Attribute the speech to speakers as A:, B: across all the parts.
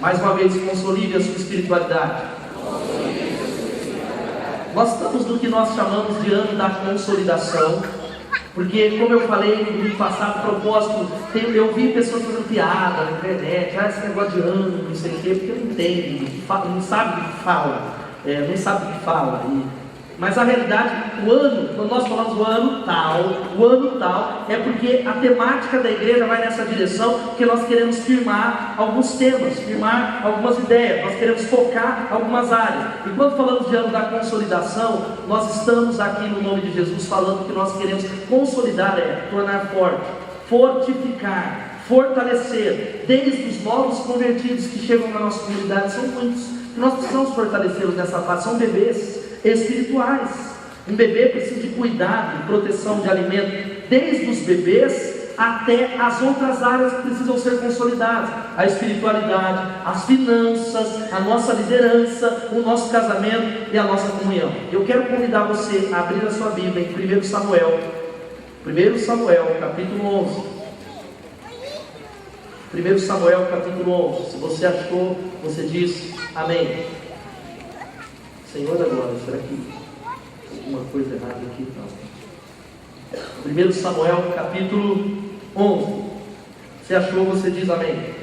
A: Mais uma vez, consolide a sua espiritualidade. Nós estamos no que nós chamamos de ano da consolidação, porque, como eu falei no vídeo passado, propósito, eu vi pessoas fazendo piada na internet, esse negócio de ano, não sei o quê, porque não entende, não sabe o que fala, não sabe o que fala. Mas a realidade, o ano, quando nós falamos o ano tal, é porque a temática da igreja vai nessa direção, porque nós queremos firmar alguns temas, firmar algumas ideias, nós queremos focar algumas áreas. E quando falamos de ano da consolidação, nós estamos aqui no nome de Jesus falando que nós queremos consolidar, tornar forte, fortificar, fortalecer, desde os novos convertidos que chegam na nossa comunidade, são muitos, que nós precisamos fortalecê-los nessa fase, são bebês espirituais. Um bebê precisa de cuidado, de proteção, de alimento, desde os bebês até as outras áreas que precisam ser consolidadas: a espiritualidade, as finanças, a nossa liderança, o nosso casamento e a nossa comunhão. Eu quero convidar você a abrir a sua Bíblia em 1 Samuel capítulo 11. 1 Samuel capítulo 11. Se você achou, você diz amém. Senhor da glória, será que tem alguma coisa errada aqui? Não. 1 Samuel capítulo 11. Se achou, você diz amém.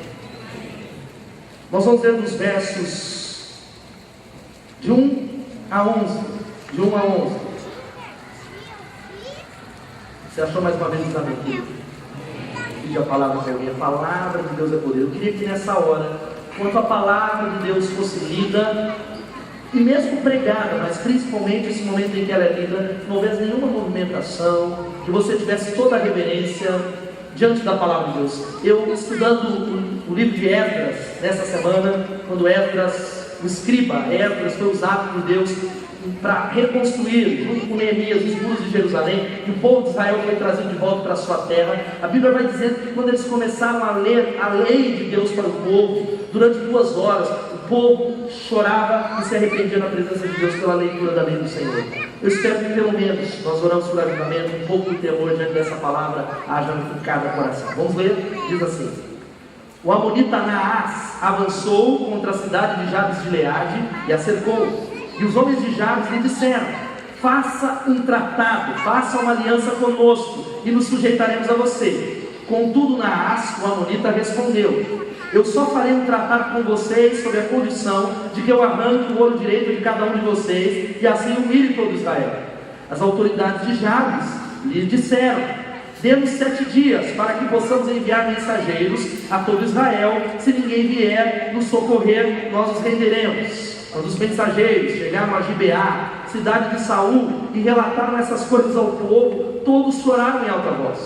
A: Nós vamos ler dos versos de 1 a 11. De 1 a 11. Se achou, mais uma vez, diz amém. Pede a palavra para alguém. A palavra de Deus é poder. Eu queria que nessa hora, enquanto a palavra de Deus fosse lida e mesmo pregada, mas principalmente esse momento em que ela é lida, não houvesse nenhuma movimentação, que você tivesse toda a reverência diante da palavra de Deus. Eu, estudando o livro de Esdras nessa semana, quando Esdras, o escriba Esdras, foi usado por Deus para reconstruir, junto com Neemias, os muros de Jerusalém, e o povo de Israel foi trazido de volta para a sua terra. A Bíblia vai dizendo que quando eles começaram a ler a lei de Deus para o povo, durante 2 horas, o povo chorava e se arrependia na presença de Deus pela leitura da lei do Senhor. Eu espero que pelo menos nós oramos por avivamento, um pouco de temor diante dessa palavra haja em cada coração. Vamos ler? Diz assim: o amonita Naás avançou contra a cidade de Jabes de Gileade e a cercou. E os homens de Jabes lhe disseram: faça um tratado, faça uma aliança conosco e nos sujeitaremos a você. Contudo, Naás, o amonita, respondeu: eu só farei um tratado com vocês sob a condição de que eu arranque o olho direito de cada um de vocês e assim humilhe todo Israel. As autoridades de Jabes lhe disseram: dê-nos 7 dias para que possamos enviar mensageiros a todo Israel. Se ninguém vier nos socorrer, nós os renderemos. Quando os mensageiros chegaram a Gibeá, cidade de Saul, e relataram essas coisas ao povo, todos choraram em alta voz.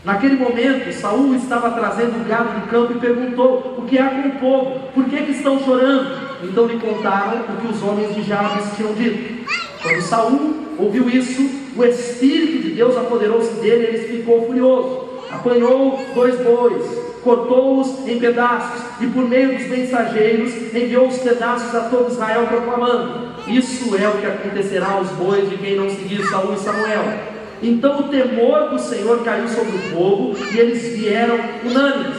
A: Naquele momento, Saul estava trazendo o gado do campo e perguntou: o que há com o povo? Por que estão chorando? Então lhe contaram o que os homens de Jabes tinham dito. Quando Saul ouviu isso, o Espírito de Deus apoderou-se dele e ele ficou furioso. Apanhou 2 bois, cortou-os em pedaços e por meio dos mensageiros enviou os pedaços a todo Israel, proclamando: isso é o que acontecerá aos bois de quem não seguir Saul e Samuel. Então o temor do Senhor caiu sobre o povo e eles vieram unânimes.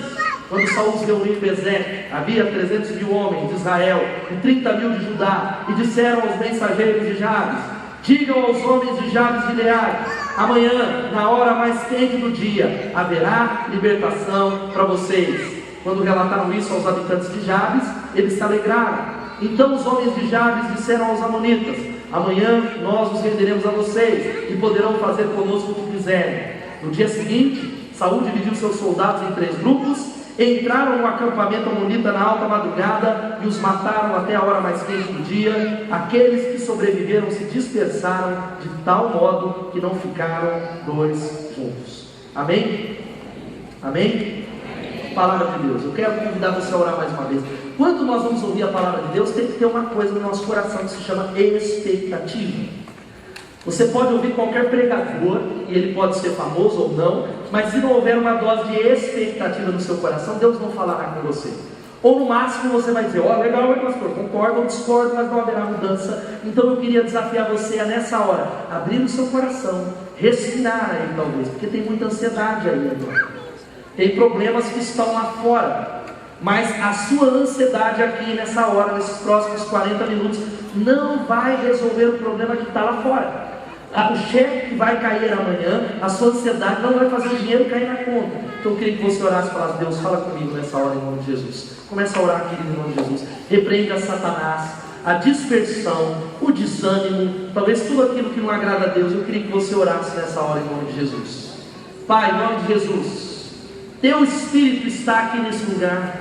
A: Quando Saul se reuniu em Bezé, havia 300 mil homens de Israel e 30 mil de Judá, e disseram aos mensageiros de Jabes: digam aos homens de Jabes de Gileade: amanhã, na hora mais quente do dia, haverá libertação para vocês. Quando relataram isso aos habitantes de Jabes, eles se alegraram. Então os homens de Jabes disseram aos amonitas: amanhã nós os renderemos a vocês e poderão fazer conosco o que quiserem. No dia seguinte, Saul dividiu seus soldados em 3 grupos, entraram no acampamento amonita na alta madrugada e os mataram até a hora mais quente do dia. Aqueles que sobreviveram se dispersaram de tal modo que não ficaram 2 juntos. Amém? Amém? Palavra de Deus. Eu quero convidar você a orar mais uma vez. Quando nós vamos ouvir a palavra de Deus, tem que ter uma coisa no nosso coração que se chama expectativa. Você pode ouvir qualquer pregador, e ele pode ser famoso ou não, mas se não houver uma dose de expectativa no seu coração, Deus não falará com você. Ou no máximo você vai dizer: ó, legal, pastor, concordo ou discordo, mas não haverá mudança. Então eu queria desafiar você a nessa hora, abrir o seu coração, respirar aí talvez, porque tem muita ansiedade aí agora. Tem problemas que estão lá fora. Mas a sua ansiedade aqui nessa hora, nesses próximos 40 minutos, não vai resolver o problema que está lá fora. O cheque que vai cair amanhã, a sua ansiedade não vai fazer o dinheiro cair na conta. Então eu queria que você orasse e falasse: Deus, fala comigo nessa hora em nome de Jesus. Começa a orar, querido, em nome de Jesus. Repreenda Satanás, a dispersão, o desânimo, talvez tudo aquilo que não agrada a Deus. Eu queria que você orasse nessa hora em nome de Jesus. Pai, em nome de Jesus, Teu Espírito está aqui nesse lugar.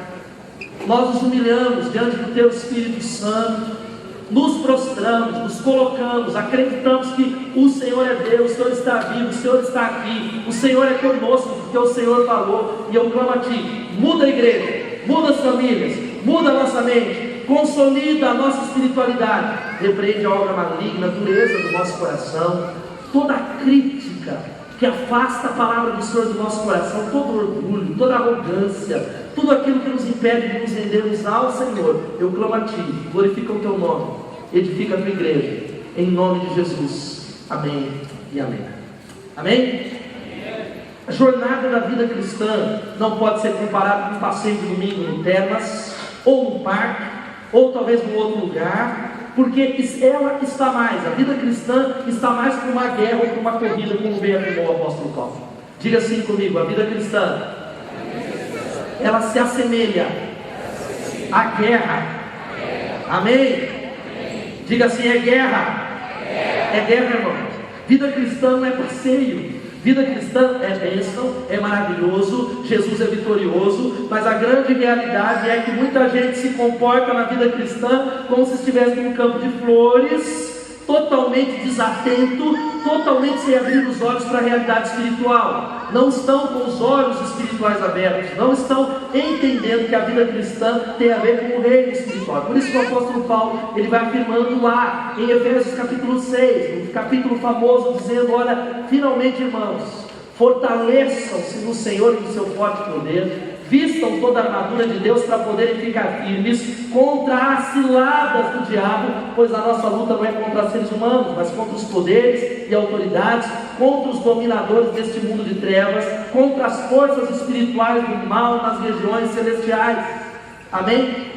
A: Nós nos humilhamos diante do Teu Espírito Santo, nos prostramos, nos colocamos, acreditamos que o Senhor é Deus, o Senhor está vivo, o Senhor está aqui, o Senhor é conosco, porque o Senhor falou. E eu clamo a Ti: muda a igreja, muda as famílias, muda a nossa mente, consolida a nossa espiritualidade, repreende a obra maligna, a dureza do nosso coração, toda crítica que afasta a palavra do Senhor do nosso coração, todo orgulho, toda arrogância, tudo aquilo que nos impede de nos rendermos ao Senhor. Eu clamo a Ti, glorifica o Teu nome, edifica a Tua igreja, em nome de Jesus. Amém e amém. Amém? A jornada da vida cristã não pode ser comparada com um passeio de domingo no Termas, ou no parque, ou talvez num outro lugar, porque ela está mais, a vida cristã está mais para uma guerra ou para uma corrida, como bem afirmou o apóstolo Paulo. Diga assim comigo: a vida cristã, ela se assemelha à guerra. Amém? Diga assim: é guerra. É guerra, irmão. Vida cristã não é passeio. Vida cristã é bênção, é maravilhoso, Jesus é vitorioso, mas a grande realidade é que muita gente se comporta na vida cristã como se estivesse num campo de flores, totalmente desatento, totalmente sem abrir os olhos para a realidade espiritual. Não estão com os olhos espirituais abertos, não estão entendendo que a vida cristã tem a ver com o reino espiritual. Por isso que o apóstolo Paulo, ele vai afirmando lá em Efésios capítulo 6, um capítulo famoso, dizendo: olha, finalmente, irmãos, fortaleçam-se no Senhor e no seu forte poder, vistam toda a armadura de Deus para poderem ficar firmes contra as ciladas do diabo, pois a nossa luta não é contra seres humanos, mas contra os poderes e autoridades, contra os dominadores deste mundo de trevas, contra as forças espirituais do mal nas regiões celestiais. Amém?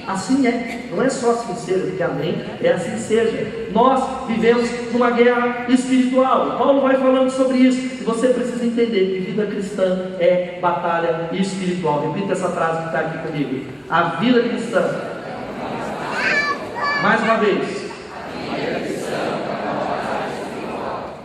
A: Assim é, não é só assim seja, porque amém, é assim seja. Nós vivemos numa guerra espiritual. Paulo vai falando sobre isso, e você precisa entender que vida cristã é batalha espiritual. Repita essa frase que está aqui comigo: a vida cristã, mais uma vez.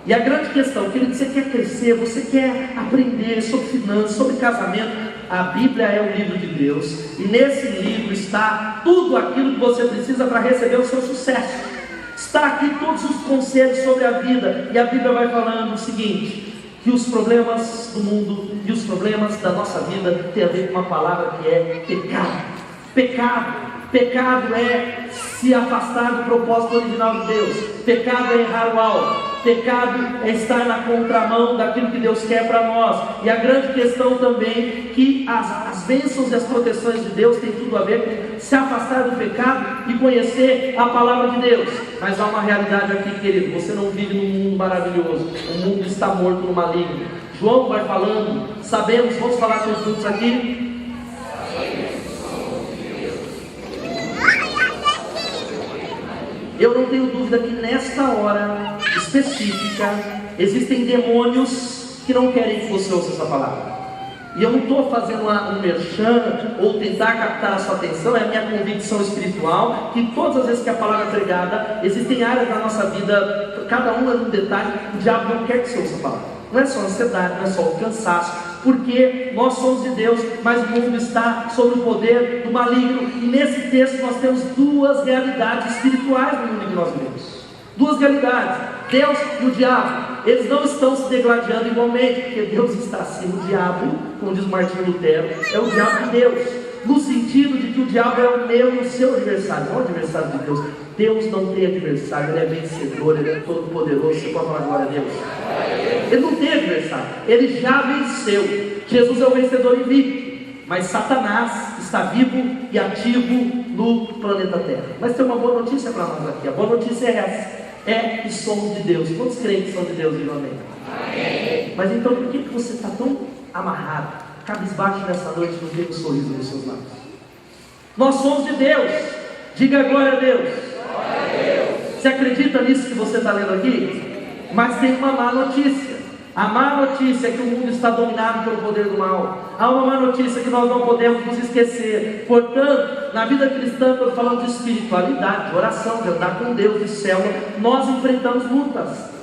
A: E a grande questão, querido, você quer crescer, você quer aprender sobre finanças, sobre casamento. A Bíblia é o livro de Deus, e nesse livro está tudo aquilo que você precisa para receber o seu sucesso. Está aqui todos os conselhos sobre a vida, e a Bíblia vai falando o seguinte: que os problemas do mundo e os problemas da nossa vida têm a ver com uma palavra que é pecado. Pecado é se afastar do propósito original de Deus. Pecado é errar o alvo. Pecado é estar na contramão daquilo que Deus quer para nós. E a grande questão também, que as bênçãos e as proteções de Deus têm tudo a ver com se afastar do pecado e conhecer a palavra de Deus. Mas há uma realidade aqui, querido: você não vive num mundo maravilhoso, o mundo está morto no maligno. João vai falando, sabemos, vamos falar todos juntos aqui. Eu não tenho dúvida que nesta hora específica existem demônios que não querem que você ouça essa palavra. E eu não estou fazendo um merchan ou tentar captar a sua atenção, é a minha convicção espiritual que todas as vezes que a palavra é pregada, existem áreas da nossa vida, cada uma num detalhe, o diabo não quer que você ouça a palavra. Não é só a ansiedade, não é só o cansaço, porque nós somos de Deus, mas o mundo está sob o poder do maligno. E nesse texto nós temos duas realidades espirituais no mundo em que nós vivemos. Duas realidades: Deus e o diabo. Eles não estão se degladiando igualmente, porque Deus está acima. O diabo, como diz Martinho Lutero, é o diabo de Deus, no sentido de que o diabo é o meu e o seu adversário, não o adversário de Deus. Deus não tem adversário, Ele é vencedor, Ele é todo poderoso. Você pode falar glória a Deus? Ele não tem adversário, Ele já venceu. Jesus é o vencedor invicto, mas Satanás está vivo e ativo no planeta Terra. Mas tem uma boa notícia para nós aqui. A boa notícia é essa: é que somos de Deus. Quantos creem que são de Deus? Digam amém. Mas então por que você está tão amarrado? cabisbaixo nessa noite, não tem um sorriso nos seus lábios. Nós somos de Deus. Diga glória a Deus.
B: Glória a Deus.
A: Você acredita nisso que você está lendo aqui? Mas tem uma má notícia. A má notícia é que o mundo está dominado pelo poder do mal. Há uma má notícia que nós não podemos nos esquecer. Portanto, na vida cristã, quando falamos de espiritualidade, de oração, de andar com Deus, de célula, nós enfrentamos lutas.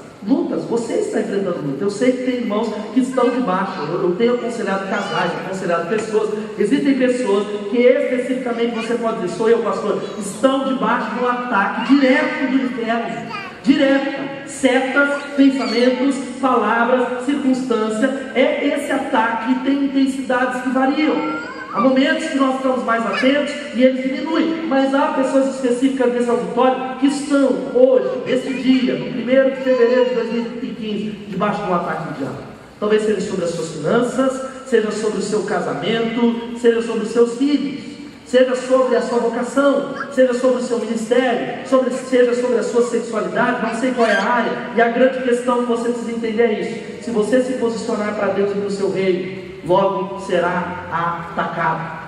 A: Você está enfrentando luta. Eu sei que tem irmãos que estão debaixo. Eu tenho aconselhado casais, aconselhado pessoas. Existem pessoas que especificamente você pode dizer, sou eu, pastor, estão debaixo de um ataque direto do inferno. Direta, setas, pensamentos, palavras, circunstância. É esse ataque que tem intensidades que variam. Há momentos que nós estamos mais atentos e eles diminuem, mas há pessoas específicas nesse auditório que estão hoje, nesse dia, no 1º de fevereiro de 2015, debaixo do ataque do diabo. Talvez seja sobre as suas finanças, seja sobre o seu casamento, seja sobre os seus filhos, seja sobre a sua vocação, seja sobre o seu ministério, seja sobre a sua sexualidade, não sei qual é a área. E a grande questão que você precisa entender é isso: se você se posicionar para Deus e para o seu reino, logo será atacado.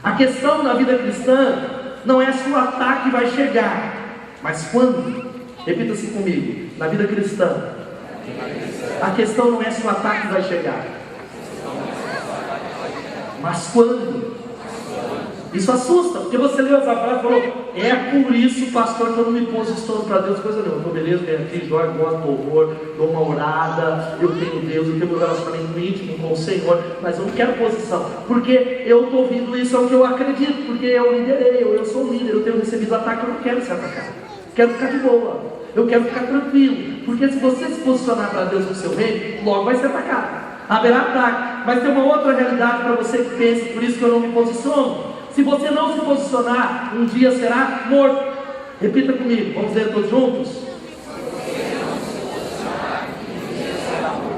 A: A questão na vida cristã não é se o ataque vai chegar, mas quando. Repita-se comigo: na vida cristã, a questão não é se o ataque vai chegar, mas quando. Isso assusta, porque você leu essa frase e falou: é por isso, pastor, que eu não me posiciono para Deus, coisa nenhuma. Estou beleza, venho aqui, jogo, gosto do louvor, dou uma orada, eu tenho Deus, eu tenho meu relacionamento íntimo com o Senhor, mas eu não quero posição, porque eu estou ouvindo isso, é o que eu acredito, porque eu liderei, eu sou líder, eu tenho recebido ataque, eu não quero ser atacado, quero ficar de boa, eu quero ficar tranquilo, porque se você se posicionar para Deus no seu reino, logo vai ser atacado, haverá ataque. Mas tem uma outra realidade para você que pensa, por isso que eu não me posiciono. Se você não se posicionar, um dia será morto. Repita comigo, vamos ler todos juntos?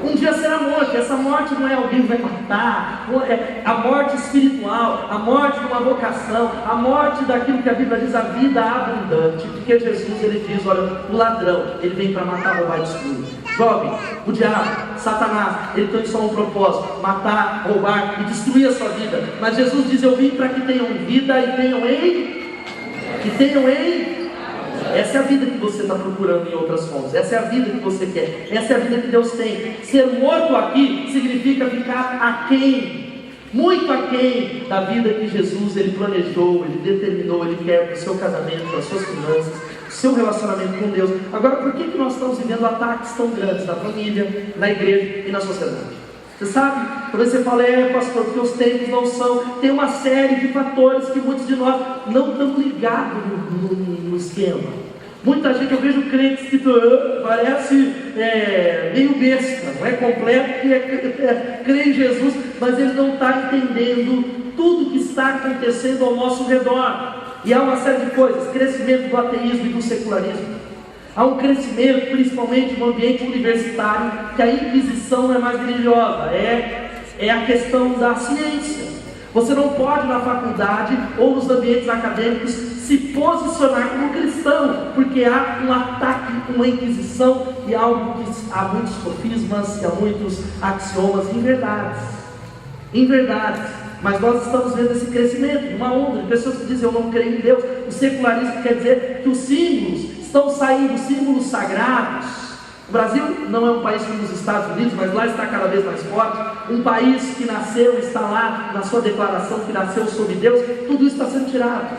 A: Um dia será morto. Essa morte não é alguém que vai matar, é a morte espiritual, a morte de uma vocação, a morte daquilo que a Bíblia diz, a vida abundante. Porque Jesus, ele diz, olha, o ladrão, ele vem para matar, roubar e destruir. Jovem, o diabo, Satanás, ele tem só um propósito: matar, roubar e destruir a sua vida. Mas Jesus diz: eu vim para que tenham vida e tenham em. Essa é a vida que você está procurando em outras fontes. Essa é a vida que você quer. Essa é a vida que Deus tem. Ser morto aqui significa ficar aquém, muito aquém da vida que Jesus ele planejou, ele determinou, ele quer para o seu casamento, para as suas finanças, seu relacionamento com Deus. Agora, por que nós estamos vivendo ataques tão grandes na família, na igreja e na sociedade? Você sabe, quando você fala, pastor, porque os tempos não são, tem uma série de fatores que muitos de nós não estamos ligados no esquema. Muita gente, eu vejo crentes que parece meio besta, não é completo, que crê em Jesus, mas ele não está entendendo tudo que está acontecendo ao nosso redor. E há uma série de coisas: crescimento do ateísmo e do secularismo. Há um crescimento, principalmente no ambiente universitário, que a Inquisição não é mais religiosa, é a questão da ciência. Você não pode na faculdade ou nos ambientes acadêmicos se posicionar como cristão, porque há um ataque, uma inquisição e há muitos sofismas e há muitos axiomas em verdades. Mas nós estamos vendo esse crescimento, uma onda de pessoas que dizem: eu não creio em Deus. O secularismo quer dizer que os símbolos estão saindo, símbolos sagrados. O Brasil não é um país como os Estados Unidos, mas lá está cada vez mais forte. Um país que nasceu, está lá na sua declaração que nasceu sob Deus. Tudo isso está sendo tirado.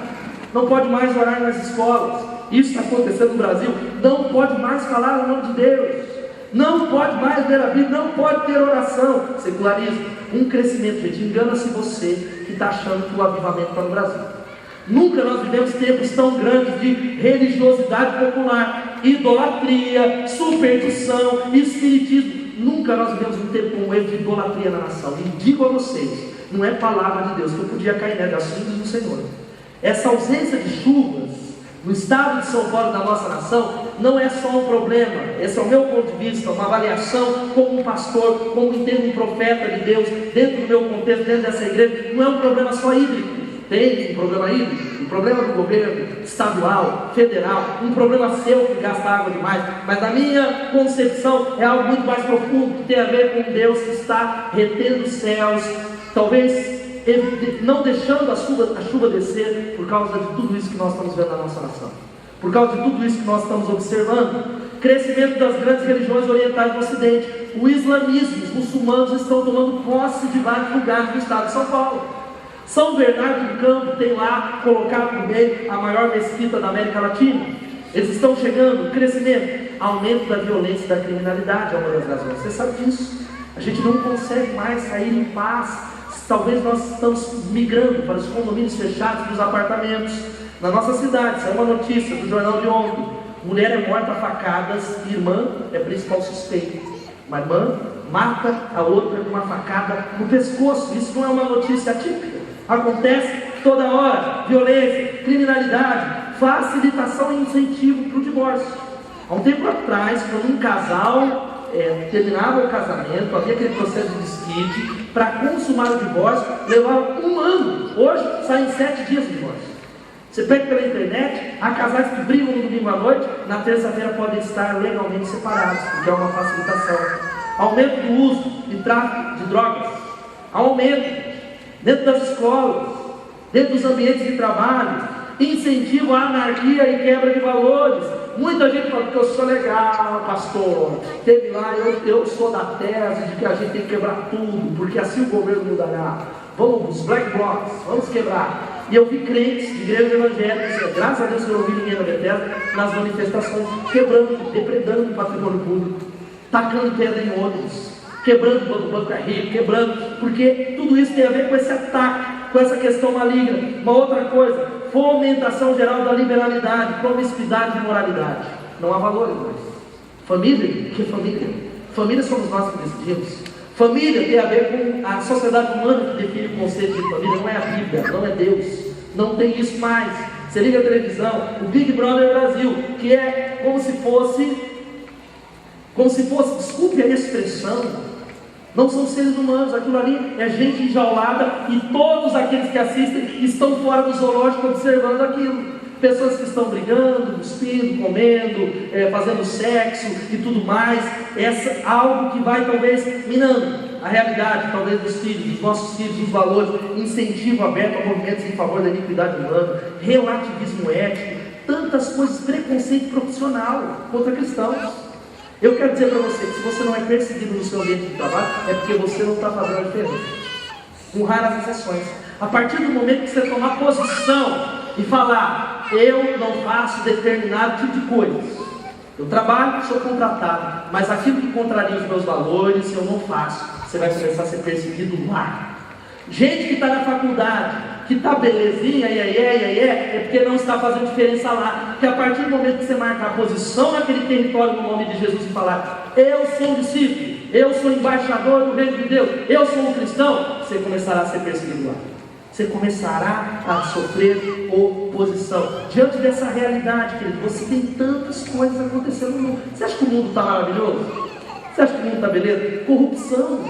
A: Não pode mais orar nas escolas. Isso está acontecendo no Brasil. Não pode mais falar o nome de Deus. Não pode mais ler a Bíblia, não pode ter oração. Secularismo, um crescimento, gente. Engana-se você que está achando que o avivamento está no Brasil. Nunca nós vivemos tempos tão grandes de religiosidade popular, idolatria, superstição, espiritismo. Nunca nós vivemos um tempo como esse de idolatria na nação. E digo a vocês, não é palavra de Deus que eu podia cair nela, assuntos do Senhor. Essa ausência de chuvas no estado de São Paulo, da nossa nação, não é só um problema. Esse é o meu ponto de vista, uma avaliação como um pastor, como entendo um profeta de Deus, dentro do meu contexto, dentro dessa igreja. Não é um problema só hídrico. Tem um problema hídrico, um problema do governo estadual, federal, um problema seu que gasta água demais, mas na minha concepção é algo muito mais profundo, que tem a ver com Deus que está retendo os céus talvez não deixando a chuva descer por causa de tudo isso que nós estamos vendo na nossa nação, por causa de tudo isso que nós estamos observando. Crescimento das grandes religiões orientais do Ocidente, o islamismo, os muçulmanos estão tomando posse de vários lugares do estado de São Paulo. São Bernardo do Campo tem lá colocado no meio a maior mesquita da América Latina. Eles estão chegando, crescimento, aumento da violência e da criminalidade é uma das razões. Você sabe disso? A gente não consegue mais sair em paz. Talvez nós estamos migrando para os condomínios fechados dos apartamentos. Na nossa cidade, isso é uma notícia do jornal de ontem. Mulher é morta a facadas e irmã é principal suspeita. Uma irmã mata a outra com uma facada no pescoço. Isso não é uma notícia atípica. Acontece toda hora. Violência, criminalidade, facilitação e incentivo para o divórcio. Há um tempo atrás, quando um casal terminava o casamento, havia aquele processo de desquite, para consumar o divórcio, levava 1 ano. Hoje, saem 7 dias de divórcio. Você pega pela internet, há casais que brigam no domingo à noite, na terça-feira podem estar legalmente separados, porque é uma facilitação. Aumento do uso e tráfico de drogas, aumento dentro das escolas, dentro dos ambientes de trabalho, incentivo à anarquia e quebra de valores. Muita gente fala que eu sou legal, pastor. Teve lá, eu sou da tese de que a gente tem que quebrar tudo, porque assim o governo mudará. Vamos, os black blocs, vamos quebrar. E eu vi crentes de igrejas evangélicas, graças a Deus que eu não vi ninguém na Bethesda, nas manifestações, quebrando, depredando o patrimônio público, tacando pedra em ônibus, quebrando quando o banco é rico, quebrando, porque tudo isso tem a ver com esse ataque, com essa questão maligna. Uma outra coisa, fomentação geral da liberalidade, promiscuidade e moralidade. Não há valores mais. Família? Que família? Família somos nós que decidimos. Família tem a ver com a sociedade humana que define o conceito de família, não é a Bíblia, não é Deus, não tem isso mais. Você liga a televisão, o Big Brother Brasil, que é como se fosse, desculpe a expressão, não são seres humanos, aquilo ali é gente enjaulada e todos aqueles que assistem estão fora do zoológico observando aquilo. Pessoas que estão brigando, cuspindo, comendo, fazendo sexo e tudo mais. Algo que vai talvez minando a realidade, talvez dos filhos, dos nossos filhos, dos valores, incentivo aberto a movimentos em favor da iniquidade humana, relativismo ético, tantas coisas, preconceito profissional contra cristãos. Eu quero dizer para você que se você não é perseguido no seu ambiente de trabalho, é porque você não está fazendo a diferença, com raras exceções. A partir do momento que você tomar posição e falar, eu não faço determinado tipo de coisas, eu trabalho, sou contratado, mas aquilo que contraria os meus valores, eu não faço, você vai começar a ser perseguido lá. Gente que está na faculdade, que está belezinha, é porque não está fazendo diferença lá. Porque a partir do momento que você marcar a posição naquele território no nome de Jesus e falar, eu sou um discípulo, eu sou embaixador do reino de Deus, eu sou um cristão, você começará a ser perseguido lá. Você começará a sofrer oposição. Diante dessa realidade, querido, você tem tantas coisas acontecendo no mundo. Você acha que o mundo está maravilhoso? Você acha que o mundo está beleza? Corrupção.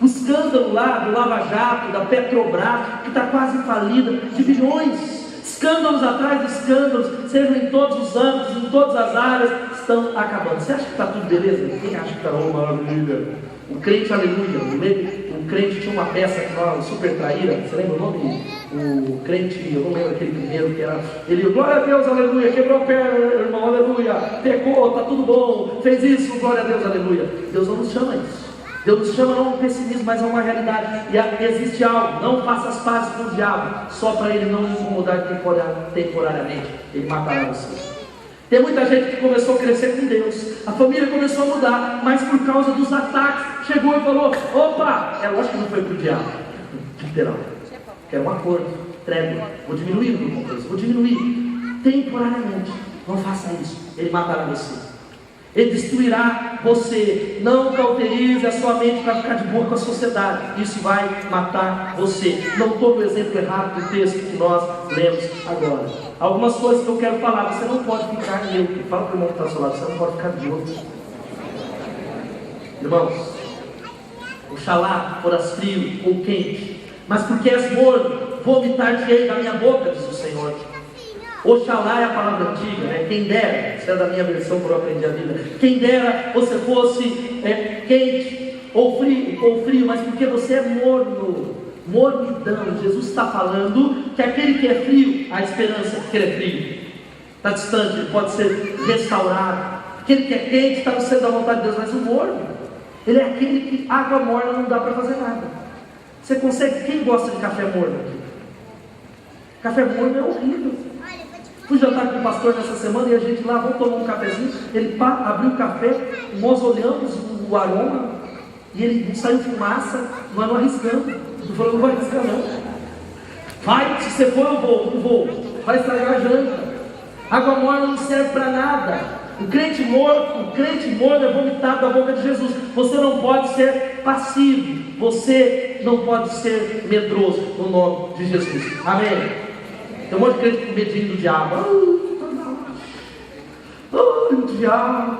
A: O escândalo lá do Lava Jato, da Petrobras, que está quase falida, de bilhões. Escândalos atrás de escândalos, sejam em todos os âmbitos, em todas as áreas, estão acabando. Você acha que está tudo beleza? Quem acha que está uma maravilha? O crente aleluia, o crente tinha uma peça que era Super Traíra, você lembra o nome? O crente, eu não lembro aquele primeiro que era, ele, glória a Deus, aleluia, quebrou a perna, irmão, aleluia, pecou, está tudo bom, fez isso, glória a Deus, aleluia. Deus não nos chama a isso. Deus nos chama não a um pessimismo, mas a uma realidade. E existe algo, não faça as pazes com o diabo, só para ele não incomodar temporariamente, ele matará você. Tem muita gente que começou a crescer com Deus, a família começou a mudar, mas por causa dos ataques, chegou e falou, opa, é lógico que não foi para o diabo, literal, quero um acordo, trégua, vou diminuir o meu compromisso, vou diminuir, temporariamente, não faça isso, ele matará você. Ele destruirá você. Não cauterize a sua mente para ficar de boa com a sociedade. Isso vai matar você. Não tome o exemplo errado do texto que nós lemos agora. Algumas coisas que eu quero falar. Você não pode ficar neutro. Fala para o irmão que está ao seu lado. Você não pode ficar de outro. Irmãos, oxalá foras frio ou quente, mas porque és morno, vomitar-te-ei da minha boca, diz o Senhor. Oxalá é a palavra antiga, né? Quem dera, isso é da minha versão quando eu aprendi a Bíblia. Quem dera você fosse quente ou frio, mas porque você é morno, mornidão. Jesus está falando que aquele que é frio, a esperança que ele é frio, está distante, ele pode ser restaurado. Aquele que é quente está no centro da vontade de Deus, mas o morno, ele é aquele que água morna não dá para fazer nada. Você consegue, quem gosta de café morno aqui? Café morno é horrível. Fui jantar com o pastor nessa semana e a gente lá, vamos tomar um cafezinho. Ele abriu o café, nós olhamos o aroma e ele não saiu fumaça, nós não arriscamos. Ele falou, não vai arriscar não. Vai, se você for eu vou. Vai estragar a janta. Água morna não serve para nada. O crente morto é vomitado da boca de Jesus. Você não pode ser passivo. Você não pode ser medroso no nome de Jesus. Amém? Tem um monte de crente com medinho do diabo. O diabo.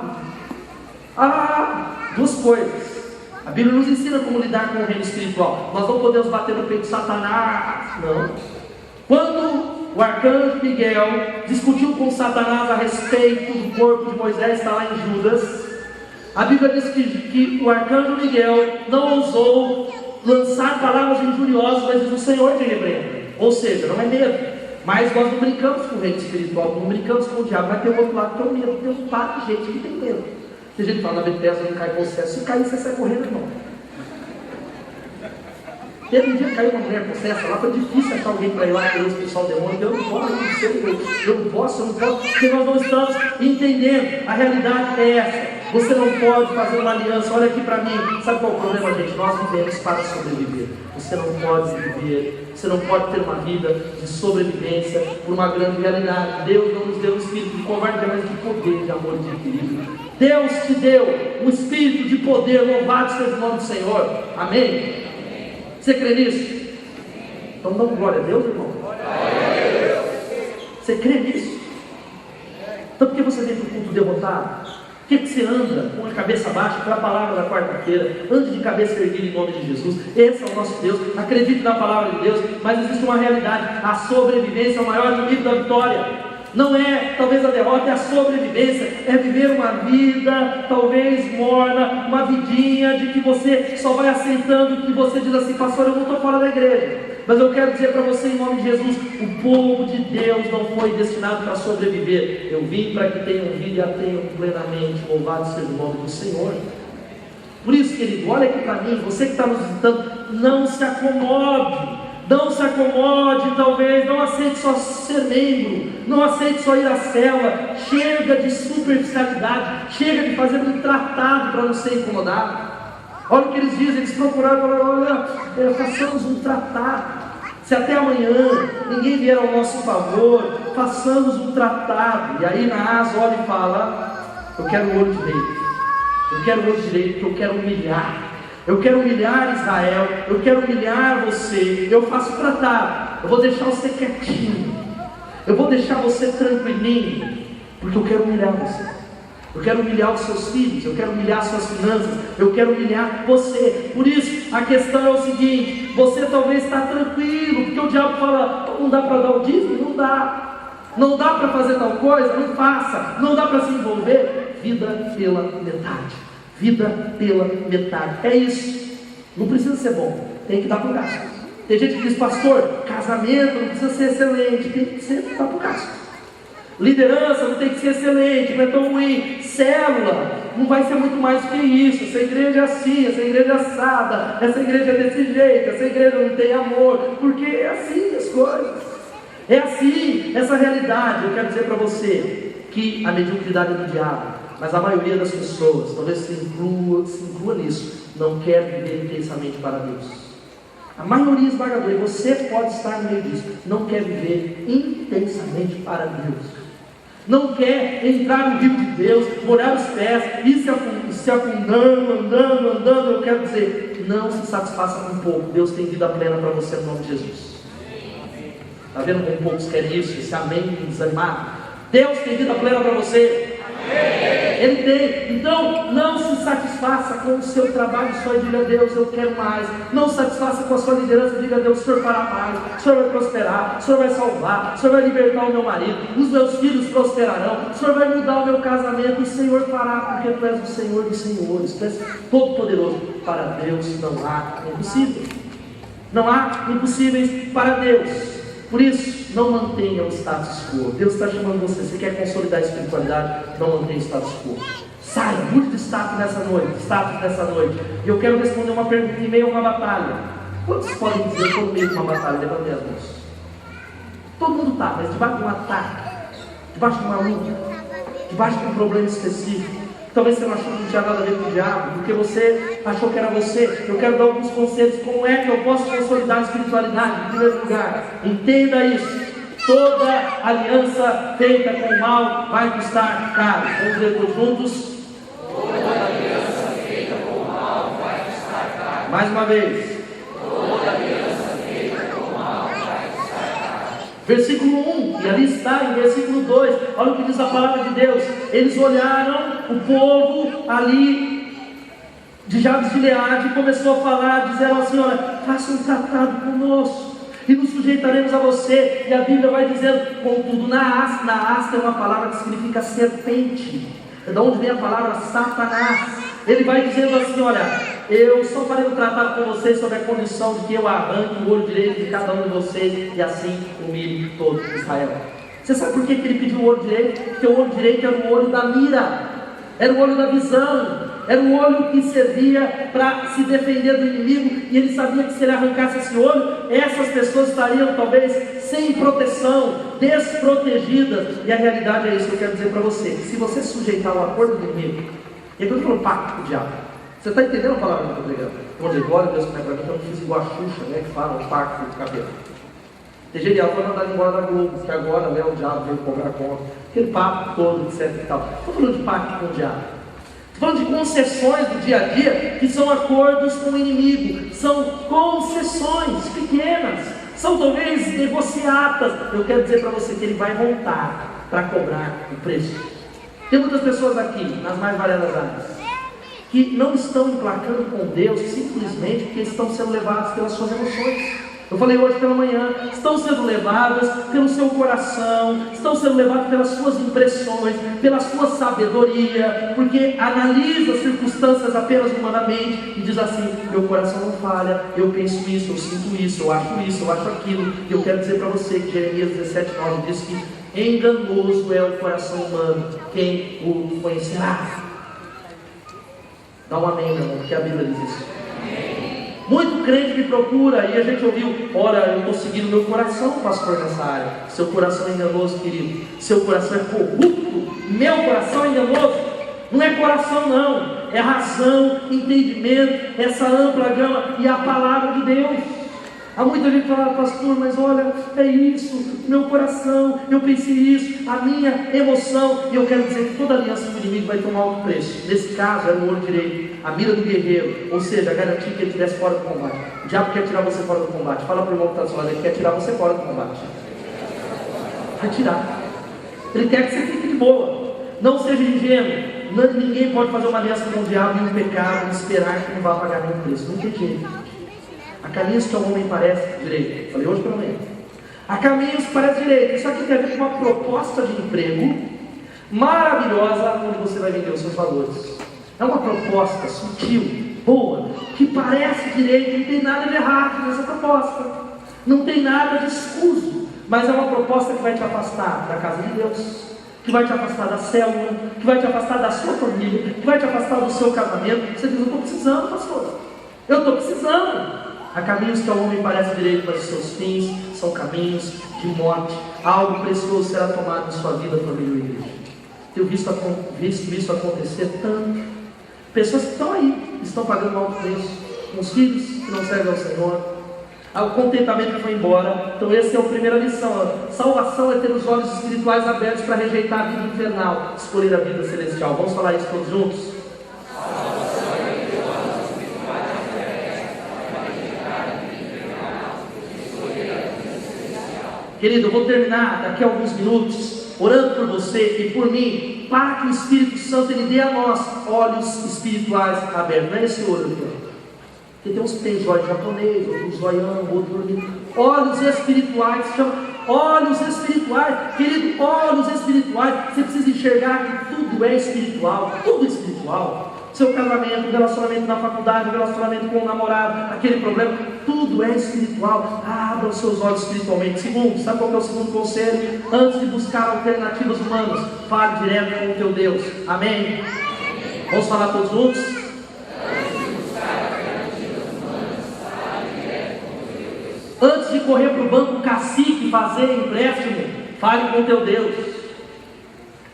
A: Duas coisas. A Bíblia nos ensina como lidar com o reino espiritual. Nós não podemos bater no peito de Satanás. Não. Quando o arcanjo Miguel discutiu com Satanás a respeito do corpo de Moisés, está lá em Judas. A Bíblia diz que o arcanjo Miguel não ousou lançar palavras injuriosas, mas diz o Senhor te repreenda. Ou seja, não é medo. Mas nós não brincamos com o reino espiritual, não brincamos com o diabo. Mas tem o outro lado que é o medo. Tem um par de gente que tem medo. Tem gente que fala na Bethesda não cai processo. Se cair, você sai correndo, irmão. Teve um dia que caiu uma mulher possessa lá, foi difícil achar alguém para ir lá querer expulsar o demônio. Eu não posso, eu não posso, porque nós não estamos entendendo. A realidade é essa. Você não pode fazer uma aliança. Olha aqui para mim. Sabe qual é o problema, gente? Nós vivemos para sobreviver. Você não pode viver, você não pode ter uma vida de sobrevivência por uma grande realidade. Deus não nos deu um espírito de covardia, mas de poder, de amor e de equilíbrio. Deus te deu um espírito de poder. Louvado seja o nome do Senhor. Amém? Você crê nisso? Então dá glória a Deus, irmão. Você crê nisso? Então por que você vem para o culto derrotado? Por que você anda com a cabeça baixa pela palavra da quarta-feira? Ande de cabeça erguida em nome de Jesus. Esse é o nosso Deus. Acredite na palavra de Deus. Mas existe uma realidade. A sobrevivência é o maior inimigo da vitória. Não é talvez a derrota, é a sobrevivência. É viver uma vida talvez morna, uma vidinha de que você só vai aceitando, que você diz assim, pastor, eu não estou fora da igreja. Mas eu quero dizer para você em nome de Jesus, o povo de Deus não foi destinado para sobreviver. Eu vim para que tenham vida e a tenham plenamente. Louvado seja o nome do Senhor. Por isso, querido, olha aqui para mim, você que está nos visitando, não se acomode. Não se acomode, talvez, não aceite só ser membro, não aceite só ir à célula. Chega de superficialidade, chega de fazer um tratado para não ser incomodado. Olha o que eles dizem, eles procuraram, olha, façamos um tratado. Se até amanhã ninguém vier ao nosso favor, façamos um tratado. E aí Naás olha e fala, eu quero o olho direito, eu quero o olho direito, porque eu quero humilhar. Eu quero humilhar Israel, eu quero humilhar você, eu faço tratado, eu vou deixar você quietinho, eu vou deixar você tranquilinho, porque eu quero humilhar você, eu quero humilhar os seus filhos, eu quero humilhar suas finanças, eu quero humilhar você. Por isso, a questão é o seguinte, você talvez está tranquilo, porque o diabo fala, não dá para dar o dízimo? Não dá para fazer tal coisa? Não faça, não dá para se envolver, vida pela metade. Vida pela metade, é isso. Não precisa ser bom, tem que dar para o gasto. Tem gente que diz, pastor, casamento não precisa ser excelente, tem que ser dar para o gasto. Liderança não tem que ser excelente, não é tão ruim. Célula não vai ser muito mais do que isso. Essa igreja é assim, essa igreja é assada, essa igreja é desse jeito, essa igreja não tem amor, porque é assim as coisas. É assim essa realidade. Eu quero dizer para você que a mediocridade é do diabo. Mas a maioria das pessoas, talvez se inclua nisso, não quer viver intensamente para Deus. A maioria esmagadora, e você pode estar no meio disso, não quer viver intensamente para Deus. Não quer entrar no rio de Deus, molhar os pés, ir se afundando, andando. Eu quero dizer, não se satisfaça com pouco. Deus tem vida plena para você no nome de Jesus. Está vendo como poucos querem isso? Esse amém desanimado. Deus tem vida plena para você. Ele tem. Então não se satisfaça com o seu trabalho só e diga a Deus, eu quero mais. Não se satisfaça com a sua liderança, diga a Deus, o Senhor fará mais, o Senhor vai prosperar, o Senhor vai salvar, o Senhor vai libertar o meu marido, os meus filhos prosperarão, o Senhor vai mudar o meu casamento, o Senhor fará, porque tu és o Senhor dos senhores, tu és todo poderoso. Para Deus não há impossível. Não há impossíveis para Deus. Por isso, não mantenha o status quo. Deus está chamando você. Você quer consolidar a espiritualidade? Não mantenha o status quo. Sai, mude de status nessa noite. E eu quero responder uma pergunta em meio a uma batalha. Quantos podem dizer que eu estou no meio de uma batalha? Levantei as mãos. Todo mundo está, mas debaixo de um ataque, debaixo de uma luta, debaixo de um problema específico. Talvez você não achou que não tinha nada a ver com o diabo, porque você achou que era você. Eu quero dar alguns conselhos. Como é que eu posso consolidar a espiritualidade? Em primeiro lugar, entenda isso. Toda aliança feita com o mal vai custar caro. Vamos ler todos juntos?
B: Toda aliança feita com o mal vai custar caro.
A: Mais uma vez.
B: Toda aliança feita com o mal vai custar caro.
A: Versículo 1, e ali está em versículo 2, olha o que diz a palavra de Deus. Eles olharam o povo ali de Jabes de Gileade e começou a falar, disseram assim: olha, faça um tratado conosco e nos sujeitaremos a você. E a Bíblia vai dizendo, contudo, na asta é uma palavra que significa serpente, é de onde vem a palavra Satanás. Ele vai dizendo assim: olha, eu só farei um tratado com vocês sob a condição de que eu arranque o olho direito de cada um de vocês e assim humilhe todo Israel. Você sabe por que ele pediu o olho direito? Porque o olho direito era o olho da mira, era o olho da visão, era o olho que servia para se defender do inimigo. E ele sabia que se ele arrancasse esse olho, essas pessoas estariam talvez sem proteção, desprotegidas. E a realidade é isso que eu quero dizer para você: se você sujeitar o acordo do inimigo, e quando eu falo pacto com o diabo, você está entendendo a palavra que eu estou pregando? Vamos dizer, glória a Deus, que eu não fiz igual a Xuxa, né, que fala o pacto do cabelo. É genial, foi mandado embora da Globo, que agora, né, o diabo veio cobrar conta, aquele papo todo, etc e tal. Estou falando de pacto com o diabo, estou falando de concessões do dia a dia, que são acordos com o inimigo, são concessões pequenas, são talvez negociatas. Eu quero dizer para você que ele vai voltar para cobrar o preço. Tem muitas pessoas aqui, nas mais variadas áreas, que não estão emplacando com Deus simplesmente porque estão sendo levados pelas suas emoções. Eu falei hoje pela manhã, estão sendo levadas pelo seu coração, estão sendo levadas pelas suas impressões, pela sua sabedoria, porque analisa as circunstâncias apenas humanamente e diz assim: meu coração não falha, eu penso isso, eu sinto isso, eu acho aquilo. E eu quero dizer para você que Jeremias 17:9 diz que enganoso é o coração humano, quem o conhecerá? Dá um amém, meu irmão, porque a Bíblia diz isso. Muito crente me procura e a gente ouviu: olha, eu estou seguindo meu coração, pastor, nessa área. Seu coração é enganoso, querido. Seu coração é corrupto. Meu coração é enganoso. Não é coração não, é razão, entendimento, essa ampla gama e a palavra de Deus. Há muita gente que fala: pastor, mas olha, é isso, meu coração, eu pensei isso, a minha emoção. E eu quero dizer que toda aliança com o inimigo vai ter um alto preço. Nesse caso, é o olho direito, a mira do guerreiro, ou seja, garantir que ele estivesse fora do combate. O diabo quer tirar você fora do combate. Fala para o irmão que está do seu lado, ele quer tirar você fora do combate. Vai tirar. Ele quer que você fique de boa. Não seja ingênuo. Ninguém pode fazer uma aliança com o diabo e um pecado e esperar que não vá pagar nenhum preço. Não tem jeito. Há caminhos que ao homem parece direito. Falei hoje pela manhã. Há caminhos que parecem direito. Isso aqui tem a ver com uma proposta de emprego maravilhosa, onde você vai vender os seus valores. É uma proposta sutil, boa, que parece direito. Não tem nada de errado nessa proposta. Não tem nada de escuso. Mas é uma proposta que vai te afastar da casa de Deus, que vai te afastar da célula, que vai te afastar da sua família, que vai te afastar do seu casamento. Você diz: eu estou precisando, pastor. Eu estou precisando. Há caminhos que ao homem parece direito, mas os seus fins são caminhos de morte. Algo precioso será tomado em sua vida, família e igreja. Tenho visto isso acontecer tanto. Pessoas que estão aí, estão pagando alto preço, uns filhos que não servem ao Senhor, o contentamento que foi embora. Então essa é a primeira lição. Salvação é ter os olhos espirituais abertos para rejeitar a vida infernal, escolher a vida celestial. Vamos falar isso todos juntos? Querido, eu vou terminar daqui a alguns minutos orando por você e por mim, para que o Espírito Santo ele dê a nós olhos espirituais abertos. Não é esse olho aqui, porque tem uns que tem zóio japonês, outros zoião, outro dormindo. Olhos espirituais, se chama olhos espirituais. Querido, olhos espirituais. Você precisa enxergar que tudo é espiritual, tudo é espiritual. seu casamento, o relacionamento na faculdade, o relacionamento com o namorado, aquele problema, tudo é espiritual. Abra os seus olhos espiritualmente. Segundo, sabe qual é o segundo conselho? Antes de buscar alternativas humanas, fale direto com o teu Deus. Amém? Vamos falar todos juntos? Antes de correr para o banco cacique fazer empréstimo, fale com o teu Deus.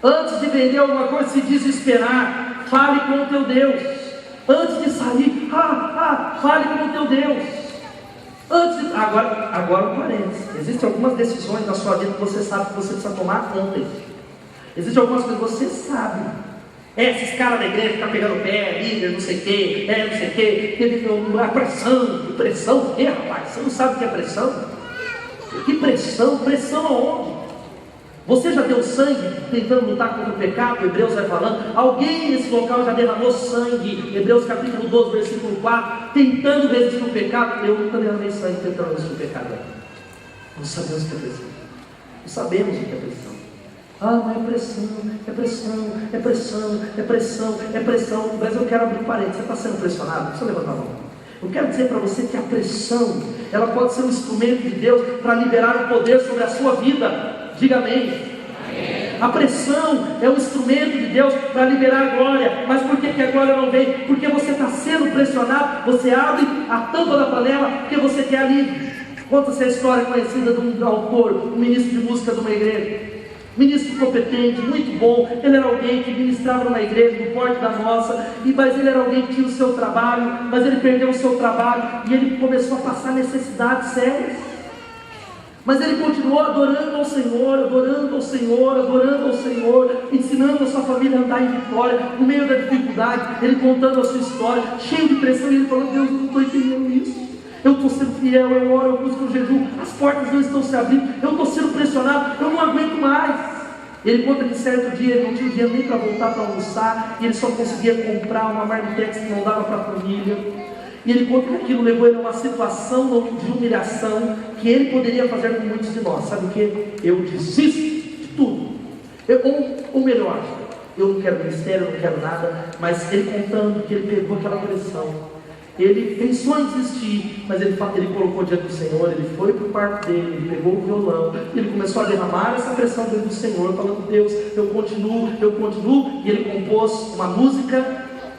A: Antes de vender alguma coisa, se desesperar, fale com o teu Deus. Antes de sair, fale com o teu Deus. Agora um parênteses. Existem algumas decisões na sua vida que você sabe que você precisa tomar ontem. Existem algumas coisas que você sabe. Esses caras da igreja ficam pegando pé, líder, não sei o quê, não sei o quê. A pressão, o quê, rapaz? Você não sabe o que é pressão? Que pressão? Pressão aonde? Você já deu sangue tentando lutar contra o pecado? Hebreus vai falando. Alguém nesse local já derramou sangue? Hebreus capítulo 12, versículo 4. Tentando resistir o pecado. Eu nunca derramei sangue tentando resistir o pecado. Não sabemos o que é pressão. Não sabemos o que é pressão. Mas é pressão. Mas eu quero abrir parênteses. Você está sendo pressionado? Deixa eu levantar a mão. Eu quero dizer para você que a pressão, ela pode ser um instrumento de Deus para liberar o poder sobre a sua vida. Diga amém. A pressão é um instrumento de Deus para liberar a glória. Mas por que a glória não vem? Porque você está sendo pressionado. Você abre a tampa da panela porque você quer alívio. Conta-se a história conhecida de um autor, um ministro de música de uma igreja. Ministro competente, muito bom. Ele era alguém que ministrava numa igreja do porte da nossa, mas ele era alguém que tinha o seu trabalho, mas ele perdeu o seu trabalho e ele começou a passar necessidades sérias. Mas ele continuou adorando ao Senhor, ensinando a sua família a andar em vitória, no meio da dificuldade, ele contando a sua história, cheio de pressão, e ele falou: Deus, eu não estou entendendo isso. Eu estou sendo fiel, eu oro, eu busco o jejum, as portas não estão se abrindo, eu estou sendo pressionado, eu não aguento mais. Ele conta que certo dia ele não tinha dinheiro nem para voltar para almoçar, e ele só conseguia comprar uma marmitex que não dava para a família. E ele conta que aquilo levou ele a uma situação de humilhação que ele poderia fazer com muitos de nós. Sabe o que? Eu desisto de tudo. Ou melhor, eu não quero ministério, eu não quero nada. Mas ele contando que ele pegou aquela pressão. Ele pensou em desistir, mas ele colocou diante do Senhor. Ele foi para o quarto dele, ele pegou o violão, ele começou a derramar essa pressão diante do Senhor, falando: Deus, eu continuo. E ele compôs uma música,